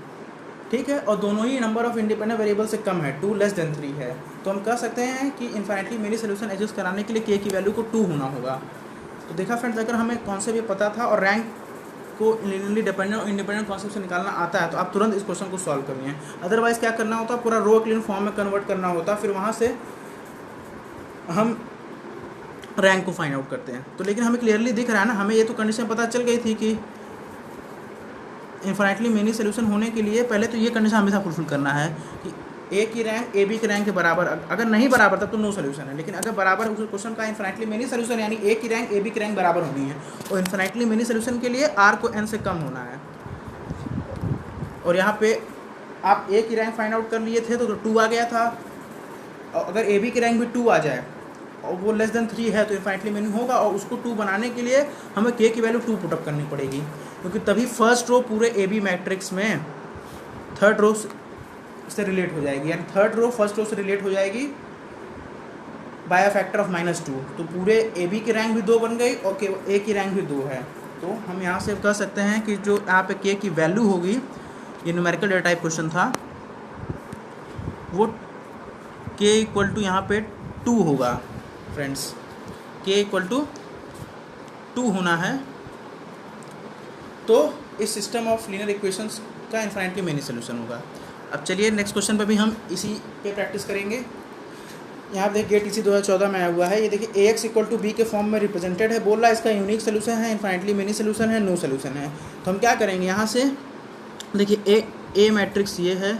ठीक है, और दोनों ही नंबर ऑफ इंडिपेंडेंट वेरिएबल से कम है, 2 लेस देन 3 है। तो हम कह सकते हैं कि इन्फिनिटली मेनी सोल्यूशन एडजस्ट कराने के लिए के की वैल्यू को 2 होना होगा। तो देखा फ्रेंड्स, अगर हमें कॉन्सेप्ट ये पता था और रैंक को लिनियरली डिपेंडेंट और इंडिपेंडेंट कॉन्सेप्ट से निकालना आता है, तो आप तुरंत इस क्वेश्चन को सॉल्व करिए। अदरवाइज क्या करना होता, पूरा रो क्लीन फॉर्म में कन्वर्ट करना होता, फिर वहाँ से हम रैंक को फाइंड आउट करते हैं। तो लेकिन हमें क्लियरली दिख रहा है ना, हमें ये तो कंडीशन पता चल गई थी कि इन्फिनिटली मेनी सोल्यूशन होने के लिए पहले तो ये कंडीशन हमेशा फुलफिल करना है कि ए की रैंक ए बी की रैंक के बराबर, अगर नहीं बराबर तब तो नो सोल्यूशन है, लेकिन अगर बराबर उस क्वेश्चन का इन्फिनिटली मेनी सोल्यूशन यानी ए की रैंक ए बी की रैंक बराबर होनी है, और इन्फिनिटली मेनी सोल्यूशन के लिए आर को एन से कम होना है। और यहाँ पे आप ए की रैंक फाइंड आउट कर लिए थे तो 2 आ गया था, और अगर ए बी की रैंक भी 2 आ जाए और वो लेस देन 3 है तो इन्फिनिटली मेनी होगा, और उसको 2 बनाने के लिए हमें के की वैल्यू 2 पुटअप करनी पड़ेगी, क्योंकि तभी फर्स्ट रो पूरे ए बी मैट्रिक्स में थर्ड रो से रिलेट हो जाएगी, यानी थर्ड रो फर्स्ट रो से रिलेट हो जाएगी बाय अ फैक्टर ऑफ -2। तो पूरे ए बी की रैंक भी 2 बन गई और ए की रैंक भी 2 है। तो हम यहाँ से कह सकते हैं कि जो यहाँ पे के की वैल्यू होगी, ये न्यूमेरिकल डेटा टाइप क्वेश्चन था, वो के इक्वल टू यहाँ पे 2 होगा फ्रेंड्स, के इक्वल टू 2 होना है। तो इस सिस्टम ऑफ लीनियर इक्वेशंस का इन्फाइनाइटली मेनी सोल्यूशन होगा। अब चलिए नेक्स्ट क्वेश्चन पे भी हम इसी पे प्रैक्टिस करेंगे। यहाँ पे देखिए गेट इसी 2014 में आया हुआ है। ये देखिए AX इक्वल टू बी के फॉर्म में रिप्रेजेंटेड है, बोल रहा है इसका यूनिक सोल्यूशन है, इन्फाइनाइटली मेनी सोल्यूशन है, नो सोल्यूशन है। तो हम क्या करेंगे यहाँ से, देखिए ए मैट्रिक्स ये है,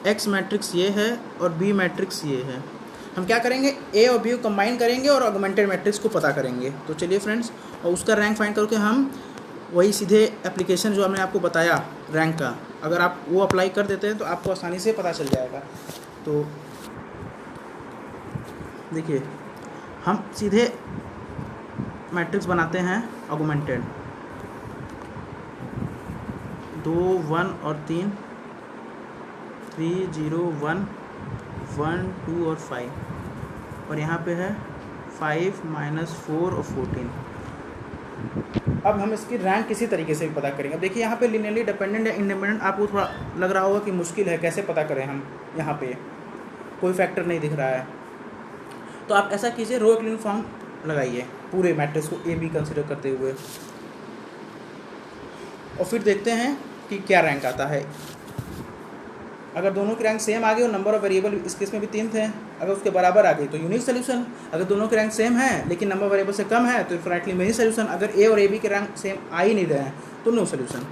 X मैट्रिक्स ये है और B मैट्रिक्स ये है। हम क्या करेंगे, A और B को कंबाइन करेंगे और ऑगमेंटेड मैट्रिक्स को पता करेंगे। तो चलिए फ्रेंड्स, और उसका रैंक फाइंड करके हम वही सीधे एप्लीकेशन जो हमने आपको बताया रैंक का, अगर आप वो अप्लाई कर देते हैं तो आपको आसानी से पता चल जाएगा। तो देखिए हम सीधे मैट्रिक्स बनाते हैं ऑगमेंटेड, 2 1 और 3, 3 0 1 1 2 और 5, और यहाँ पे है 5 -4 और 14। अब हम इसकी रैंक किसी तरीके से भी पता करेंगे। अब देखिए यहाँ पे लिनियरली डिपेंडेंट या इंडिपेंडेंट आपको थोड़ा लग रहा होगा कि मुश्किल है, कैसे पता करें हम, यहाँ पे कोई फैक्टर नहीं दिख रहा है। तो आप ऐसा कीजिए, रो एक्लिन फॉर्म लगाइए पूरे मैट्रिक्स को A B कंसिडर करते हुए, और फिर देखते हैं कि क्या रैंक आता है। अगर दोनों की रैंक सेम आ गई और नंबर ऑफ वेरिएबल इस केस में भी 3 थे, अगर उसके बराबर आ गई तो यूनिक सोल्यूशन। अगर दोनों के रैंक सेम है लेकिन नंबर वेरिएबल से कम है तो इन्फाइनाइटली मेनी सोल्यूशन। अगर A और AB के रैंक सेम आ ही नहीं रहे हैं तो नो सोल्यूशन।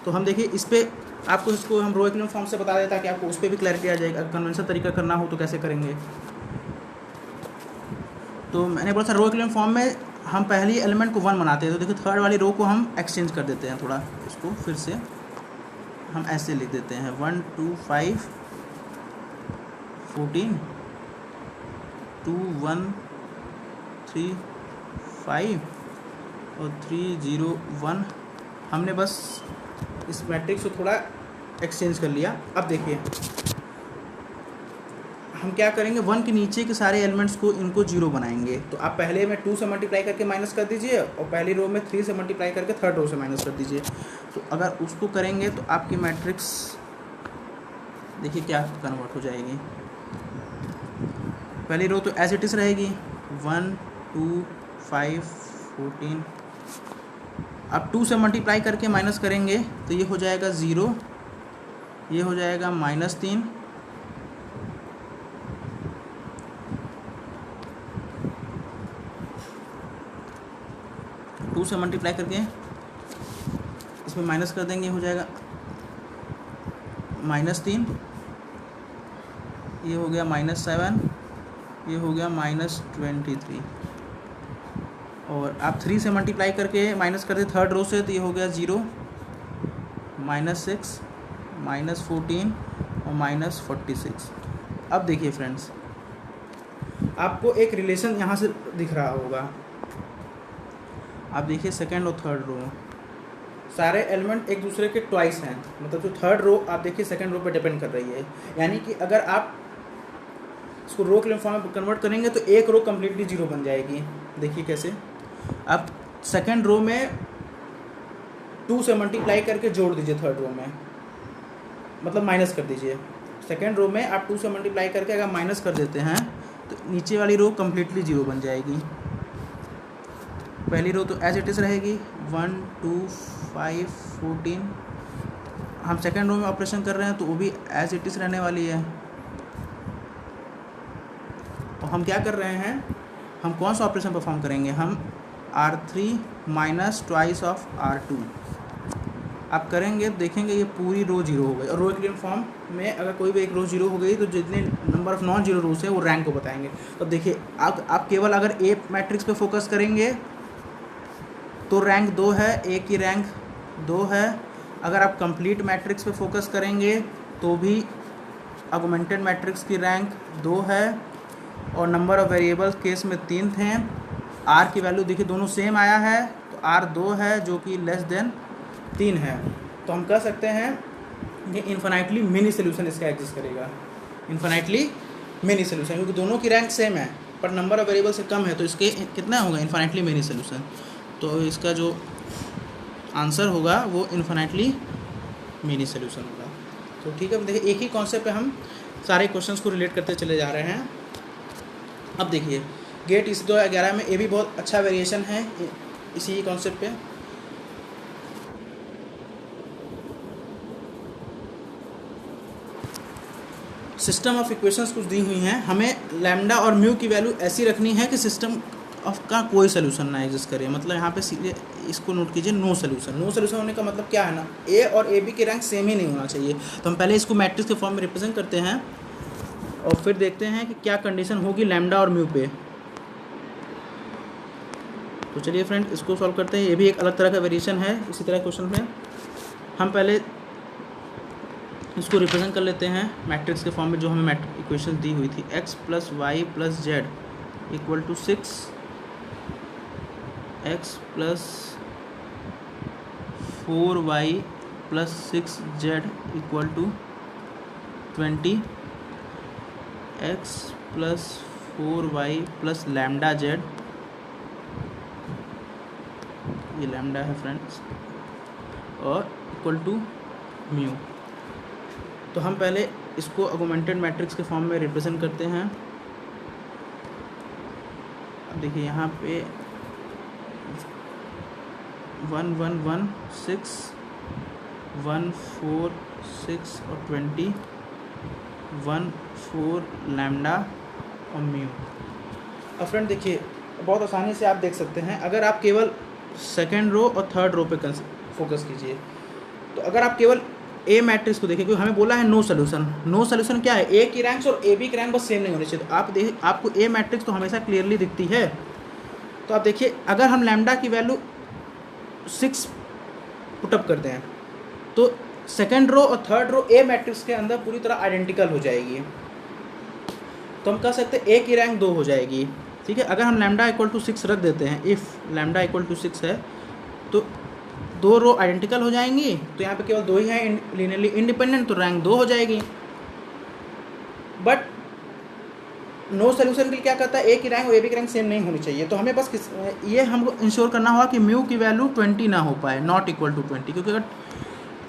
तो हम देखिए इस पर आपको इसको हम रो एक्लिन फॉर्म से बता दें ताकि आपको उस पर भी क्लैरिटी आ जाएगा। अगर कन्वेंशनल तरीका करना हो तो कैसे करेंगे। तो मैंने बोला था रो एक्लिन फॉर्म में हम पहली एलिमेंट को 1 बनाते हैं, तो देखिए थर्ड वाली रो को हम एक्सचेंज कर देते हैं थोड़ा, इसको फिर से हम ऐसे लिख देते हैं 1 2 5 14 2 1 3 5 और 3 0 1। हमने बस इस मैट्रिक्स को थोड़ा एक्सचेंज कर लिया। अब देखिए हम क्या करेंगे, 1 के नीचे के सारे एलिमेंट्स को इनको 0 बनाएंगे। तो आप पहले में 2 से मल्टीप्लाई करके माइनस कर दीजिए और पहली रो में 3 से मल्टीप्लाई करके थर्ड रो से माइनस कर दीजिए। तो अगर उसको करेंगे तो आपकी मैट्रिक्स देखिए क्या कन्वर्ट हो जाएगी। पहली रो तो एज इट इज़ रहेगी 1 2 5 14। अब 2 से मल्टीप्लाई करके माइनस करेंगे तो ये हो जाएगा 0, ये हो जाएगा -3, से मल्टीप्लाई करके इसमें माइनस कर देंगे, हो जाएगा -3, ये हो गया -7, ये हो गया -23। और आप 3 से मल्टीप्लाई करके माइनस कर दे थर्ड रो से तो ये हो गया 0, -6, -14 और -46। अब देखिए फ्रेंड्स, आपको एक रिलेशन यहाँ से दिख रहा होगा। आप देखिए सेकेंड और थर्ड रो सारे एलिमेंट एक दूसरे के ट्वाइस हैं, मतलब जो थर्ड रो आप देखिए सेकेंड रो पे डिपेंड कर रही है। यानी कि अगर आप इसको रो के फॉर्म में कन्वर्ट करेंगे तो एक रो कम्प्लीटली 0 बन जाएगी। देखिए कैसे, आप सेकेंड रो में 2 से मल्टीप्लाई करके जोड़ दीजिए थर्ड रो में, मतलब माइनस कर दीजिए। सेकेंड रो में आप 2 से मल्टीप्लाई करके अगर माइनस कर देते हैं तो नीचे वाली रो कम्प्लीटली 0 बन जाएगी। पहली रो तो एज इट इज़ रहेगी 1 2 5 14। हम सेकेंड रो में ऑपरेशन कर रहे हैं तो वो भी एज इट इज़ रहने वाली है। और हम क्या कर रहे हैं, हम कौन सा ऑपरेशन परफॉर्म करेंगे, हम R3 minus twice of R2 आप करेंगे, देखेंगे ये पूरी रो 0 हो गई। और रो एक्लिन फॉर्म में अगर कोई भी एक रो 0 हो गई तो जितने नंबर ऑफ नॉन जीरो रोज है वो रैंक को बताएंगे। तो देखिए आप केवल अगर ए मैट्रिक्स पे फोकस करेंगे तो रैंक 2 है, ए की रैंक 2 है। अगर आप कंप्लीट मैट्रिक्स पे फोकस करेंगे तो भी ऑगमेंटेड मैट्रिक्स की रैंक 2 है। और नंबर ऑफ़ वेरिएबल्स केस में 3 थे। आर की वैल्यू देखिए दोनों सेम आया है तो आर 2 है जो कि लेस देन 3 है। तो हम कह सकते हैं ये इन्फिनाइटली मिनी सोल्यूशन इसका एग्जिस्ट करेगा, इन्फिनाइटली मिनी सोल्यूशन, क्योंकि दोनों की रैंक सेम है पर नंबर ऑफ वेरिएबल से कम है तो इसके कितना होगा इन्फिनाइटली मिनी सोल्यूशन। तो इसका जो आंसर होगा वो इन्फिनाइटली मिनी सोल्यूशन होगा। तो ठीक है, देखिए एक ही कॉन्सेप्ट पे हम सारे क्वेश्चंस को रिलेट करते चले जा रहे हैं। अब देखिए गेट इस 2011 में ये भी बहुत अच्छा वेरिएशन है इसी कॉन्सेप्ट पे। सिस्टम ऑफ इक्वेशंस कुछ दी हुई हैं, हमें लैम्डा और म्यू की वैल्यू ऐसी रखनी है कि सिस्टम ऑफ का कोई सोल्यूशन ना एग्जिस्ट करे। मतलब यहाँ पे सीधे इसको नोट कीजिए, नो सोल्यूशन। नो सोल्यूशन होने का मतलब क्या है ना, ए और ए बी के रैंक सेम ही नहीं होना चाहिए। तो हम पहले इसको मैट्रिक्स के फॉर्म में रिप्रेजेंट करते हैं और फिर देखते हैं कि क्या कंडीशन होगी लैम्डा और म्यू पे। तो चलिए फ्रेंड इसको सॉल्व करते हैं। ये भी एक अलग तरह का वेरिएशन है इसी तरह क्वेश्चन में। हम पहले इसको रिप्रेजेंट कर लेते हैं मैट्रिक्स के फॉर्म में जो हमें इक्वेशन दी हुई थी। x plus Y plus Z equal to 6, x plus 4y plus 6z equal to 20, x plus 4y plus lambda Z, ये लैम्डा है फ्रेंड्स, और इक्वल टू म्यू। तो हम पहले इसको ऑगमेंटेड मैट्रिक्स के फॉर्म में रिप्रेजेंट करते हैं। अब देखिए यहाँ पे 1 1 1 6 1 4 6 और 20 1 4 लैम्डा और म्यू। अब फ्रेंड देखिए बहुत आसानी से आप देख सकते हैं, अगर आप केवल सेकेंड रो और थर्ड रो पे फोकस कीजिए, तो अगर आप केवल ए मैट्रिक्स को देखिए, क्योंकि हमें बोला है नो सोल्यूशन। नो सोल्यूशन क्या है, ए की रैंक्स और ए बी की रैंक बस सेम नहीं होनी चाहिए। तो आप देखिए आपको ए मैट्रिक्स तो हमेशा क्लियरली दिखती है। तो आप देखिए अगर हम लैम्डा की वैल्यू 6 पुटअप करते हैं तो सेकेंड रो और थर्ड रो ए मैट्रिक्स के अंदर पूरी तरह आइडेंटिकल हो जाएगी। तो हम कह सकते हैं ए की रैंक 2 हो जाएगी। ठीक है, अगर हम लैम्डा इक्वल टू 6 रख देते हैं, इफ़ लैम्डा इक्वल टू 6 है तो 2 रो आइडेंटिकल हो जाएंगी। तो यहाँ पे केवल 2 ही हैं लीनियरली इंडिपेंडेंट, तो रैंक 2 हो जाएगी। बट नो सोल्यूशन के लिए क्या कहता है, ए की रैंक और ए बी की रैंक सेम नहीं होनी चाहिए। तो हमें बस ये हमको इंश्योर करना होगा कि म्यू की वैल्यू 20 ना हो पाए, नॉट इक्वल टू 20। क्योंकि अगर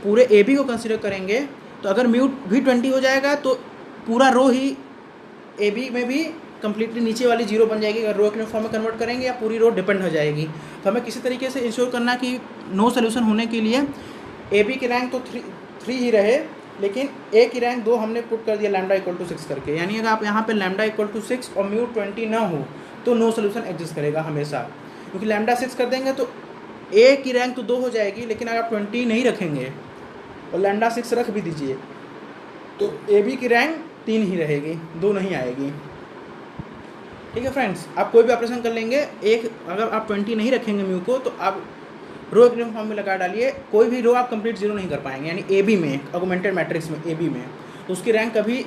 पूरे ए बी को कंसिडर करेंगे तो अगर म्यू भी 20 हो जाएगा तो पूरा रो ही ए बी में भी कंप्लीटली नीचे वाली 0 बन जाएगी अगर रो के फॉर्म में कन्वर्ट करेंगे, या पूरी रो डिपेंड हो जाएगी। तो हमें किसी तरीके से इंश्योर करना कि नो सोल्यूशन होने के लिए ए बी की रैंक तो 3 ही रहे, लेकिन ए की रैंक 2 हमने पुट कर दिया लैम्डा इक्वल टू 6 करके। यानी अगर आप यहाँ पे लैम्डा इक्वल टू 6 और म्यू 20 ना हो तो नो सोल्यूशन एग्जिस्ट करेगा हमेशा। क्योंकि लैम्डा 6 कर देंगे तो ए की रैंक तो 2 हो जाएगी, लेकिन अगर आप 20 नहीं रखेंगे और लैम्डा 6 रख भी दीजिए तो ए बी की रैंक 3 ही रहेगी, 2 नहीं आएगी। ठीक है फ्रेंड्स, आप कोई भी ऑपरेशन कर लेंगे, एक अगर आप 20 नहीं रखेंगे म्यू को तो आप रो इक्विलिब्रियम फॉर्म में लगा डालिए, कोई भी रो आप कंप्लीट 0 नहीं कर पाएंगे। यानी ए बी में ऑगमेंटेड मैट्रिक्स में ए बी में तो उसकी रैंक कभी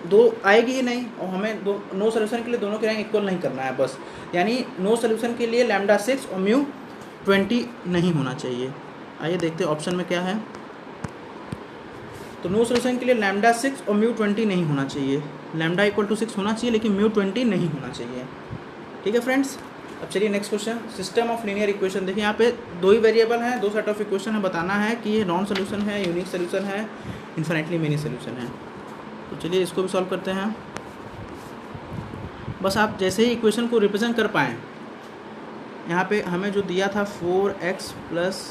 2 आएगी ही नहीं। और हमें नो सोल्यूशन के लिए दोनों की रैंक इक्वल नहीं करना है बस। यानी नो सोल्यूशन के लिए लैम्डा 6 और म्यू 20 नहीं होना चाहिए। आइए देखते हैं ऑप्शन में क्या है। तो नो सोल्यूशन के लिए लैम्डा 6 और म्यू 20 नहीं होना चाहिए। लैम्डा इक्वल टू 6 होना चाहिए लेकिन म्यू 20 नहीं होना चाहिए। ठीक है फ्रेंड्स, अब चलिए next question, system of linear equation. देखिए यहाँ पे 2 ही वेरिएबल हैं, 2 सेट ऑफ इक्वेशन है, बताना है कि ये नॉन सोल्यूशन है, यूनिक सोल्यूशन है, इन्फिनिटली मेनी सोल्यूशन है। तो चलिए इसको भी सॉल्व करते हैं। बस आप जैसे ही इक्वेशन को रिप्रेजेंट कर पाएँ, यहाँ पे हमें जो दिया था 4x plus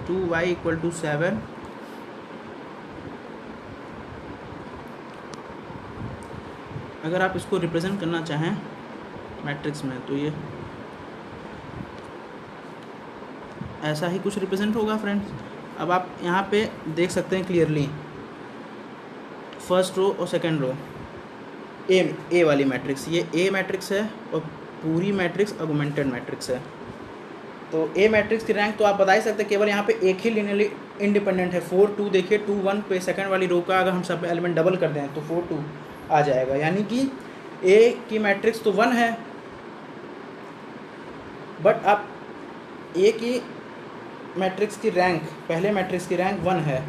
2y equal to 7, अगर आप इसको रिप्रेजेंट करना चाहें मैट्रिक्स में तो ये ऐसा ही कुछ रिप्रेजेंट होगा फ्रेंड्स। अब आप यहाँ पे देख सकते हैं क्लियरली फर्स्ट रो और सेकंड रो ए वाली मैट्रिक्स, ये ए मैट्रिक्स है और पूरी मैट्रिक्स ऑगमेंटेड मैट्रिक्स है। तो ए मैट्रिक्स की रैंक तो आप बता ही सकते हैं, केवल यहाँ पे एक ही लिनियरली इंडिपेंडेंट है। 4 2 देखिए 2 1 पे सेकंड वाली रो का अगर हम सब एलिमेंट डबल कर दें तो 4 2 आ जाएगा। यानी कि ए की मैट्रिक्स तो 1 है, बट आप ए की मैट्रिक्स की रैंक, पहले मैट्रिक्स की रैंक 1 है,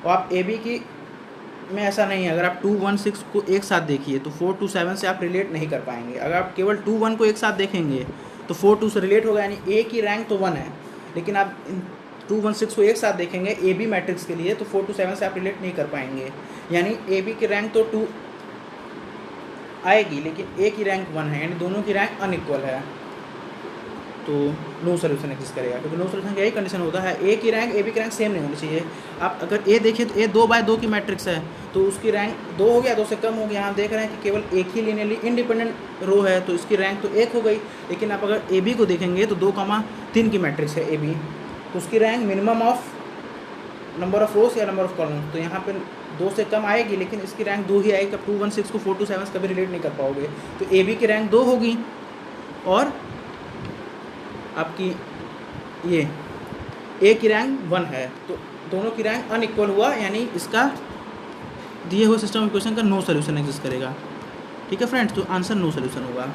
और आप ए बी की में ऐसा नहीं है। अगर आप 2 1 6 को एक साथ देखिए तो 4 2 7 से आप रिलेट नहीं कर पाएंगे। अगर आप केवल 2 1 को एक साथ देखेंगे तो 4 2 से रिलेट होगा, यानी ए की रैंक तो 1 है। लेकिन आप 2 1 6 को एक साथ देखेंगे ए बी मैट्रिक्स के लिए तो 4 2 7 से आप रिलेट नहीं कर पाएंगे। यानी ए बी की रैंक तो 2 आएगी लेकिन ए की रैंक 1 है, यानी दोनों की रैंक अनइक्वल है। तो नो सोल्यूशन एग्जिस्ट करेगा, क्योंकि नो सोल्यूशन का यही कंडीशन होता है, ए की रैंक ए बी की रैंक सेम नहीं होनी चाहिए। आप अगर ए देखिए तो ए 2/2 की मैट्रिक्स है, तो उसकी रैंक 2 हो गया, 2 से कम हो गया। हम देख रहे हैं कि केवल एक ही लीनियरली इंडिपेंडेंट रो है, तो इसकी रैंक तो 1 हो गई। लेकिन आप अगर ए बी को देखेंगे तो 2,3 की मैट्रिक्स है ए बी, तो उसकी rank minimum of number of रोज या नंबर ऑफ कॉलम, तो यहाँ पे 2 से कम आएगी, लेकिन इसकी रैंक 2 ही आएगी। कब 2, 1, 6 को 4, 2, 7 कभी रिलेट नहीं कर पाओगे। तो ए बी की रैंक 2 होगी और आपकी ये ए की रैंक 1 है, तो दोनों की रैंक अनइक्वल हुआ, यानी इसका दिए हुए सिस्टम ऑफ इक्वेशन का नो सोल्यूशन एग्जिस्ट करेगा। ठीक है फ्रेंड्स, तो आंसर नो सोल्यूशन होगा।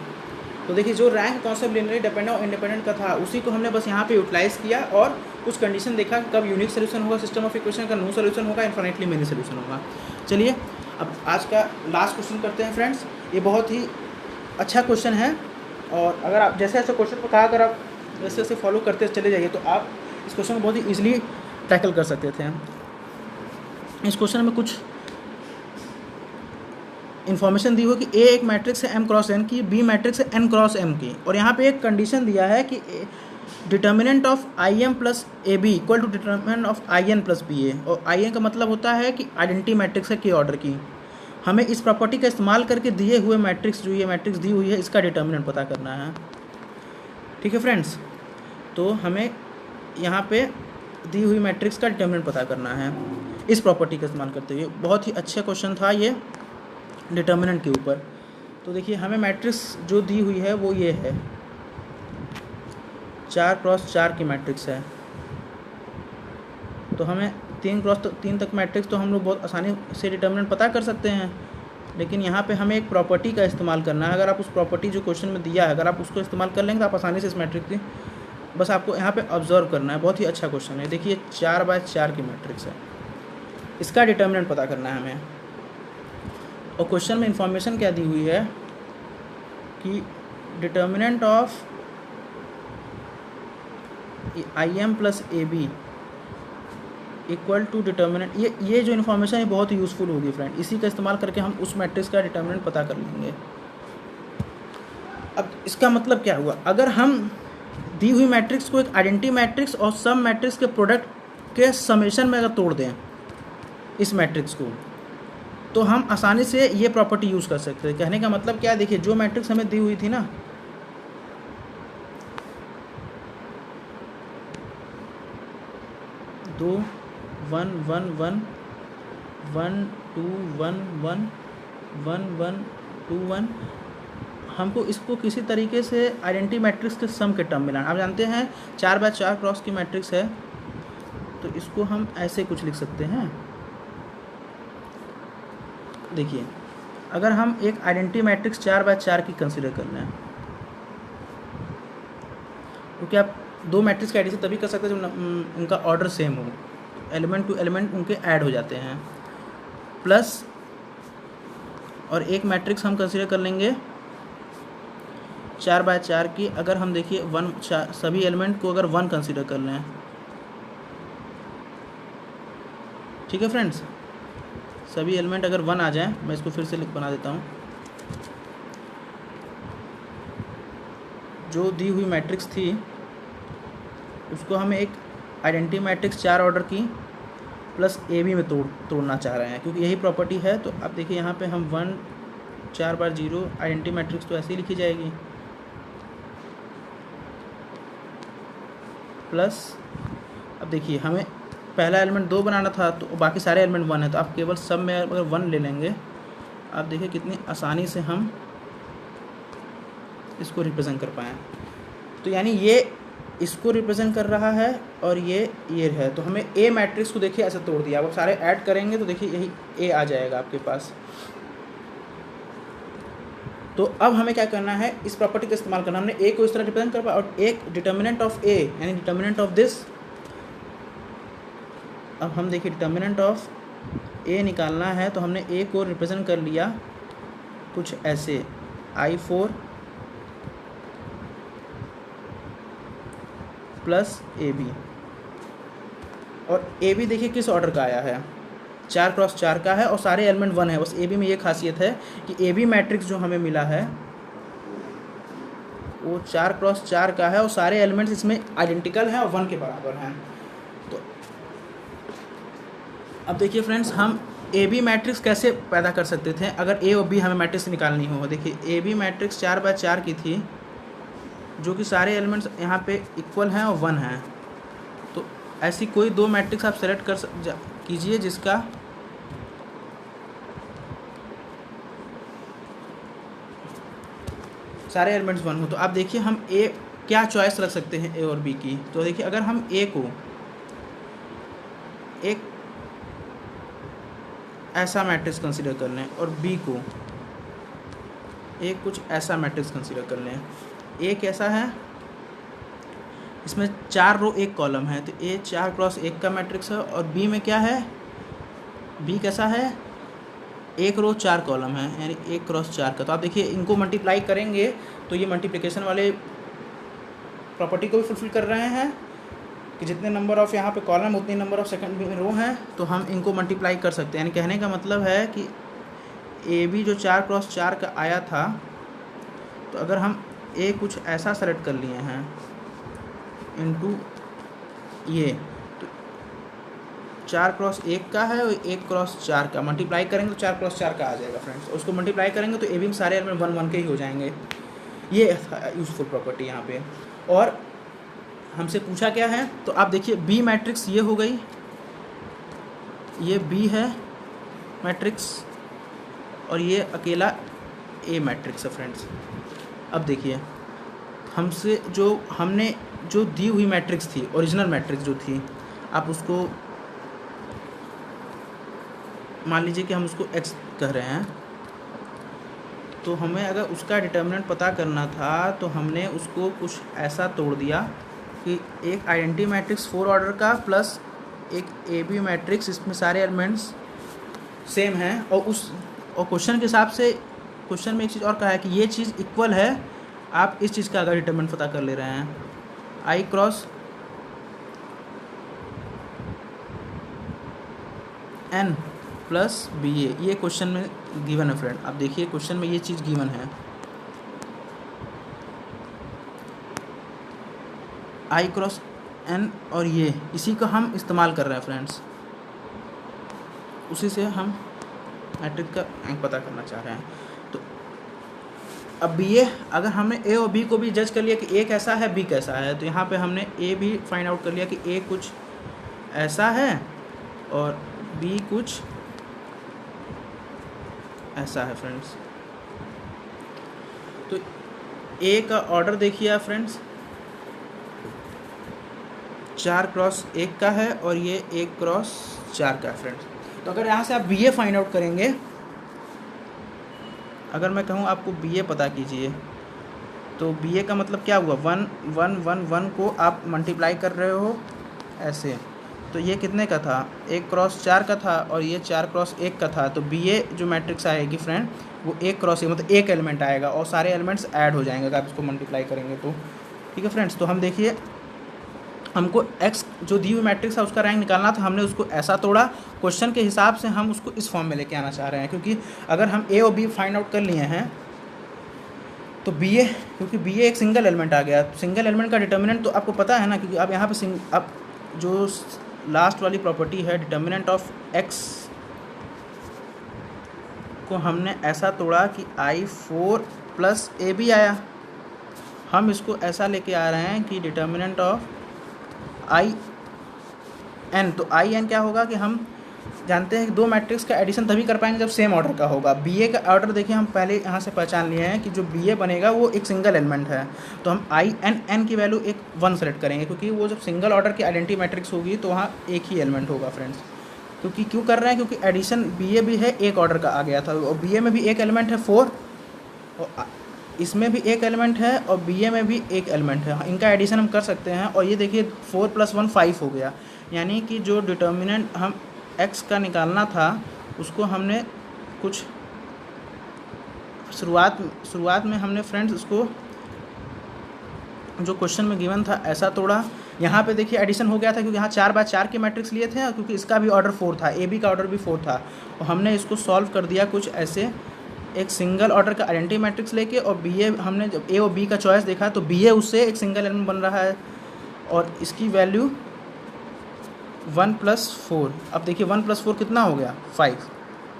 तो देखिए जो रैंक कॉन्सेप्ट लीनियरली डिपेंडेंट और इंडिपेंडेंट का था, उसी को हमने बस यहाँ पे यूटिलाइज किया और कुछ कंडीशन देखा कब यूनिक सोल्यूशन होगा सिस्टम ऑफ इक्वेशन का, नो सोल्यूशन होगा, इन्फिनिटली मेनी सोल्यूशन होगा। चलिए अब आज का लास्ट क्वेश्चन करते हैं फ्रेंड्स। ये बहुत ही अच्छा क्वेश्चन है, और अगर आप जैसे ऐसे क्वेश्चन को कहा, अगर आप जैसे जैसे फॉलो करते चले जाइए तो आप इस क्वेश्चन को बहुत ही ईजिली टैकल कर सकते थे। इस क्वेश्चन में कुछ इन्फॉर्मेशन दी हो कि ए एक मैट्रिक्स है m क्रॉस n की, बी मैट्रिक्स है n क्रॉस m की, और यहाँ पे एक कंडीशन दिया है कि determinant of I M plus A B equal to determinant of I N plus B A, और आई एन का मतलब होता है कि आइडेंटिटी मैट्रिक्स है के ऑर्डर की। हमें इस प्रॉपर्टी का इस्तेमाल करके दिए हुए मैट्रिक्स, जो ये मैट्रिक्स दी हुई है, इसका डिटर्मिनेंट पता करना है। ठीक है फ्रेंड्स, तो हमें यहाँ पे दी हुई मैट्रिक्स का डिटर्मिनेंट पता करना है इस प्रॉपर्टी का इस्तेमाल करते हुए। बहुत ही अच्छा क्वेश्चन था ये डिटर्मिनेंट के ऊपर। तो देखिए हमें मैट्रिक्स जो दी हुई है वो ये है, 4x4 की मैट्रिक्स है। तो हमें 3x3 तक मैट्रिक्स तो हम लोग बहुत आसानी से डिटर्मिनेंट पता कर सकते हैं, लेकिन यहाँ पे हमें एक प्रॉपर्टी का इस्तेमाल करना है। अगर आप उस प्रॉपर्टी जो क्वेश्चन में दिया है, अगर आप उसको इस्तेमाल कर लेंगे तो आप आसानी से इस मैट्रिक्स की, बस आपको यहाँ पे ऑब्जर्व करना है। बहुत ही अच्छा क्वेश्चन है। देखिए 4x4 की मैट्रिक्स है, इसका डिटर्मिनेंट पता करना है हमें। और क्वेश्चन में इंफॉर्मेशन क्या दी हुई है कि determinant of I M plus A B equal to determinant, ये जो इन्फॉर्मेशन है बहुत ही यूज़फुल होगी फ्रेंड। इसी का इस्तेमाल करके हम उस मैट्रिक्स का डिटर्मिनेंट पता कर लेंगे। अब इसका मतलब क्या हुआ, अगर हम दी हुई मैट्रिक्स को एक आइडेंटिटी मैट्रिक्स और सब मैट्रिक्स के प्रोडक्ट के समेशन में अगर तोड़ दें इस मैट्रिक्स को, तो हम आसानी से ये प्रॉपर्टी यूज़ कर सकते हैं। कहने का मतलब क्या है, देखिए जो मैट्रिक्स हमें दी हुई थी ना, दो 1 1 1 1 2 1 1 1 1 2 1, हमको इसको किसी तरीके से आइडेंटिटी मैट्रिक्स के सम के टर्म मिलाना। आप जानते हैं 4x4 क्रॉस की मैट्रिक्स है, तो इसको हम ऐसे कुछ लिख सकते हैं। देखिए अगर हम एक आइडेंटिटी मैट्रिक्स 4x4 की कंसिडर कर लें, क्योंकि आप दो मैट्रिक्स का एडिशन तभी कर सकते हैं जब उनका ऑर्डर सेम हो, एलिमेंट टू एलिमेंट उनके ऐड हो जाते हैं। प्लस और एक मैट्रिक्स हम कंसिडर कर लेंगे 4x4 की। अगर हम देखिए 1 सभी एलिमेंट को अगर 1 कंसिडर कर लें, ठीक है फ्रेंड्स, सभी एलिमेंट अगर 1 आ जाएं, मैं इसको फिर से बना देता हूँ। जो दी हुई मैट्रिक्स थी उसको हम एक आइडेंटिटी मैट्रिक्स 4 ऑर्डर की प्लस ए बी में तोड़ना चाह रहे हैं, क्योंकि यही प्रॉपर्टी है। तो अब देखिए यहाँ पे हम 1 4 बार 0, आइडेंटिटी मैट्रिक्स तो ऐसे ही लिखी जाएगी, प्लस अब देखिए हमें पहला एलिमेंट 2 बनाना था, तो बाकी सारे एलिमेंट 1 है, तो आप केवल सब में अगर 1 ले लेंगे, आप देखिए कितनी आसानी से हम इसको रिप्रेजेंट कर पाएँ। तो यानी ये इसको रिप्रेजेंट कर रहा है और ये है। तो हमें ए मैट्रिक्स को देखिए ऐसे तोड़ दिया। अब सारे ऐड करेंगे तो देखिए यही ए आ जाएगा आपके पास। तो अब हमें क्या करना है, इस प्रॉपर्टी का इस्तेमाल करना। हमने ए को इस तरह रिप्रेजेंट कर पाया, और एक डिटर्मिनेंट ऑफ ए यानी डिटर्मिनेंट ऑफ दिस। अब हम देखिए डिटर्मिनेंट ऑफ ए निकालना है, तो हमने ए को रिप्रेजेंट कर लिया कुछ ऐसे, I4 प्लस ए बी। और ए बी देखिए किस ऑर्डर का आया है, 4x4 का है और सारे एलिमेंट 1 है। बस ए बी में ये खासियत है कि ए बी मैट्रिक्स जो हमें मिला है वो 4x4 का है और सारे एलिमेंट्स इसमें आइडेंटिकल हैं और 1 के बराबर हैं। तो अब देखिए फ्रेंड्स, हम ए बी मैट्रिक्स कैसे पैदा कर सकते थे अगर ए और बी हमें मैट्रिक्स निकालनी हो। देखिए ए बी मैट्रिक्स 4x4 की थी, जो कि सारे एलिमेंट्स यहाँ पे इक्वल हैं और 1 हैं। तो ऐसी कोई दो मैट्रिक्स आप सेलेक्ट कीजिए जिसका सारे एलिमेंट्स 1 हो। तो आप देखिए हम ए क्या चॉइस रख सकते हैं ए और बी की। तो देखिए अगर हम ए को एक ऐसा मैट्रिक्स कंसीडर कर लें और बी को एक कुछ ऐसा मैट्रिक्स कंसीडर कर लें। ए कैसा है, इसमें 4 रो 1 कॉलम है, तो ए 4x1 का मैट्रिक्स है। और बी में क्या है, बी कैसा है, 1 रो 4 कॉलम है, यानी 1x4 का। तो आप देखिए इनको मल्टीप्लाई करेंगे तो ये मल्टीप्लिकेशन वाले प्रॉपर्टी को भी फुलफिल कर रहे हैं कि जितने नंबर ऑफ यहाँ पे कॉलम उतनी नंबर ऑफ सेकंड रो हैं, तो हम इनको मल्टीप्लाई कर सकते हैं। यानी कहने का मतलब है कि ए बी जो 4x4 का आया था, तो अगर हम ए कुछ ऐसा सेलेक्ट कर लिए हैं इनटू ये, तो 4x1 का है और 1x4 का मल्टीप्लाई करेंगे तो 4x4 का आ जाएगा फ्रेंड्स। उसको मल्टीप्लाई करेंगे तो ए बी में सारे एलिमेंट 1 1 के ही हो जाएंगे। ये यूज़फुल प्रॉपर्टी यहाँ पे। और हमसे पूछा क्या है, तो आप देखिए बी मैट्रिक्स ये हो गई, ये बी है मैट्रिक्स और ये अकेला ए मैट्रिक्स है फ्रेंड्स। अब देखिए हमसे हमने जो दी हुई मैट्रिक्स थी, ओरिजिनल मैट्रिक्स जो थी, आप उसको मान लीजिए कि हम उसको एक्स कह रहे हैं, तो हमें अगर उसका डिटर्मिनेंट पता करना था तो हमने उसको कुछ ऐसा तोड़ दिया कि एक आइडेंटिटी मैट्रिक्स 4 ऑर्डर का प्लस एक ए बी मैट्रिक्स, इसमें सारे एलिमेंट्स सेम हैं। और क्वेश्चन के हिसाब से क्वेश्चन में एक चीज़ और कहा है कि ये चीज़ इक्वल है, आप इस चीज़ का अगर डिटर्मिनेंट पता कर ले रहे हैं, आई क्रॉस एन प्लस बी ए, ये क्वेश्चन में गिवन है फ्रेंड। आप देखिए क्वेश्चन में ये चीज़ गिवन है, आई क्रॉस एन, और ये इसी का हम इस्तेमाल कर रहे हैं फ्रेंड्स, उसी से हम मैट्रिक्स का रैंक पता करना चाह रहे हैं। तो अब बी ए, अगर हमने ए और बी को भी जज कर लिया कि ए कैसा है बी कैसा है, तो यहाँ पे हमने ए भी फाइंड आउट कर लिया कि ए कुछ ऐसा है और बी कुछ ऐसा है फ्रेंड्स। तो ए का ऑर्डर देखिए आप फ्रेंड्स, 4x1 का है और ये 1x4 का है फ्रेंड्स। तो अगर यहाँ से आप बी ए फाइंड आउट करेंगे, अगर मैं कहूँ आपको बी ए पता कीजिए, तो बी ए का मतलब क्या हुआ, 1 1 1 1 को आप मल्टीप्लाई कर रहे हो ऐसे, तो ये कितने का था, 1x4 का था और ये 4x1 का था। तो बी ए जो मैट्रिक्स आएगी फ्रेंड, वो 1x1 मतलब एक एलिमेंट आएगा और सारे एलिमेंट्स ऐड हो जाएंगे अगर आप इसको मल्टीप्लाई करेंगे तो। ठीक है फ्रेंड्स, तो हम देखिए हमको x जो दी हुई मैट्रिक्स है उसका रैंक निकालना था, हमने उसको ऐसा तोड़ा, क्वेश्चन के हिसाब से हम उसको इस फॉर्म में लेके आना चाह रहे हैं। क्योंकि अगर हम ए और बी फाइंड आउट कर लिए हैं तो बी ए, क्योंकि बी ए एक सिंगल एलिमेंट आ गया, सिंगल एलिमेंट का डिटर्मिनेंट तो आपको पता है ना, क्योंकि अब यहाँ पे अब जो लास्ट वाली प्रॉपर्टी है डिटर्मिनेंट ऑफ x को हमने ऐसा तोड़ा कि I4 प्लस ए बी आया। हम इसको ऐसा लेके आ रहे हैं कि डिटर्मिनेंट ऑफ IN, तो IN क्या होगा कि हम जानते हैं कि दो मैट्रिक्स का एडिशन तभी कर पाएंगे जब सेम ऑर्डर का होगा। बी ए का ऑर्डर देखिए हम पहले यहाँ से पहचान लिए हैं कि जो बी ए बनेगा वो एक सिंगल एलिमेंट है, तो हम IN की वैल्यू 1 सेलेक्ट करेंगे, क्योंकि वो जब सिंगल ऑर्डर की आइडेंटिटी मैट्रिक्स होगी तो वहाँ एक ही एलिमेंट होगा फ्रेंड्स। क्योंकि क्यों कर रहे हैं, क्योंकि एडिशन बी ए भी है एक ऑर्डर का आ गया था, और बी ए में भी एक एलिमेंट है 4 और इसमें भी एक एलिमेंट है और बी ए में भी एक एलिमेंट है, इनका एडिशन हम कर सकते हैं। और ये देखिए 4 + 1 5 हो गया, यानी कि जो डिटर्मिनेंट हम x का निकालना था उसको हमने कुछ शुरुआत में हमने फ्रेंड्स उसको जो क्वेश्चन में गिवन था ऐसा तोड़ा। यहाँ पे देखिए एडिशन हो गया था क्योंकि यहाँ 4x4 के मैट्रिक्स लिए थे, क्योंकि इसका भी ऑर्डर 4 था, ए बी का ऑर्डर भी 4 था, और हमने इसको सॉल्व कर दिया कुछ ऐसे एक सिंगल ऑर्डर का आइडेंटिटी मैट्रिक्स लेके, और बी ए हमने जब ए और बी का चॉइस देखा तो बी ए उससे एक सिंगल एलिमेंट बन रहा है, और इसकी वैल्यू 1+4। अब देखिए 1+4 कितना हो गया 5।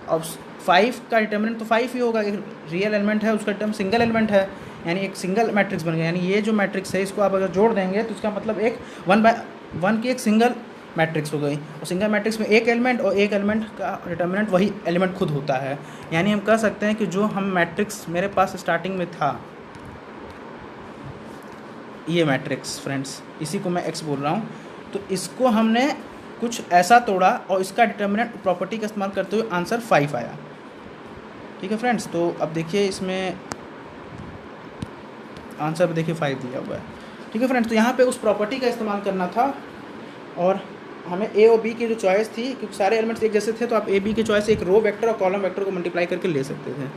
अब 5 का डिटर्मिनेंट तो 5 ही होगा, एक रियल एलिमेंट है उसका टर्म सिंगल एलिमेंट है, यानी एक सिंगल मैट्रिक्स बन गया। यानी ये जो मैट्रिक्स है इसको आप अगर जोड़ देंगे तो इसका मतलब एक 1/1 की एक सिंगल मैट्रिक्स हो गई, और सिंगल मैट्रिक्स में एक एलिमेंट और एक एलिमेंट का डिटर्मिनेंट वही एलिमेंट खुद होता है। यानी हम कह सकते हैं कि जो हम मैट्रिक्स मेरे पास स्टार्टिंग में था, ये मैट्रिक्स फ्रेंड्स, इसी को मैं एक्स बोल रहा हूँ, तो इसको हमने कुछ ऐसा तोड़ा और इसका डिटर्मिनेंट प्रॉपर्टी का इस्तेमाल करते हुए आंसर 5 आया। ठीक है फ्रेंड्स, तो अब देखिए इसमें आंसर पे देखिए 5 दिया हुआ है। ठीक है फ्रेंड्स, तो यहाँ पे उस प्रॉपर्टी का इस्तेमाल करना था, और हमें ए और बी की जो चॉइस थी, क्योंकि सारे एलिमेंट्स एक जैसे थे तो आप ए बी के चॉइस से एक रो वेक्टर और कॉलम वेक्टर को मल्टीप्लाई करके ले सकते थे।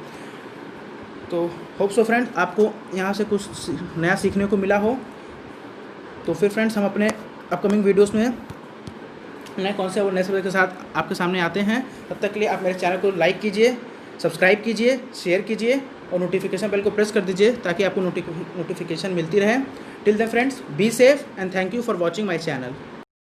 तो होप सो फ्रेंड्स आपको यहाँ से कुछ नया सीखने को मिला हो। तो फिर फ्रेंड्स हम अपने अपकमिंग वीडियोस में नए कॉन्सेप्ट और नए सब्जेक्ट के साथ आपके सामने आते हैं। तब तक के लिए आप मेरे चैनल को लाइक कीजिए, सब्सक्राइब कीजिए, शेयर कीजिए और नोटिफिकेशन बेल को प्रेस कर दीजिए ताकि आपको नोटिफिकेशन मिलती रहे। Till then friends, be safe and thank you for watching my channel.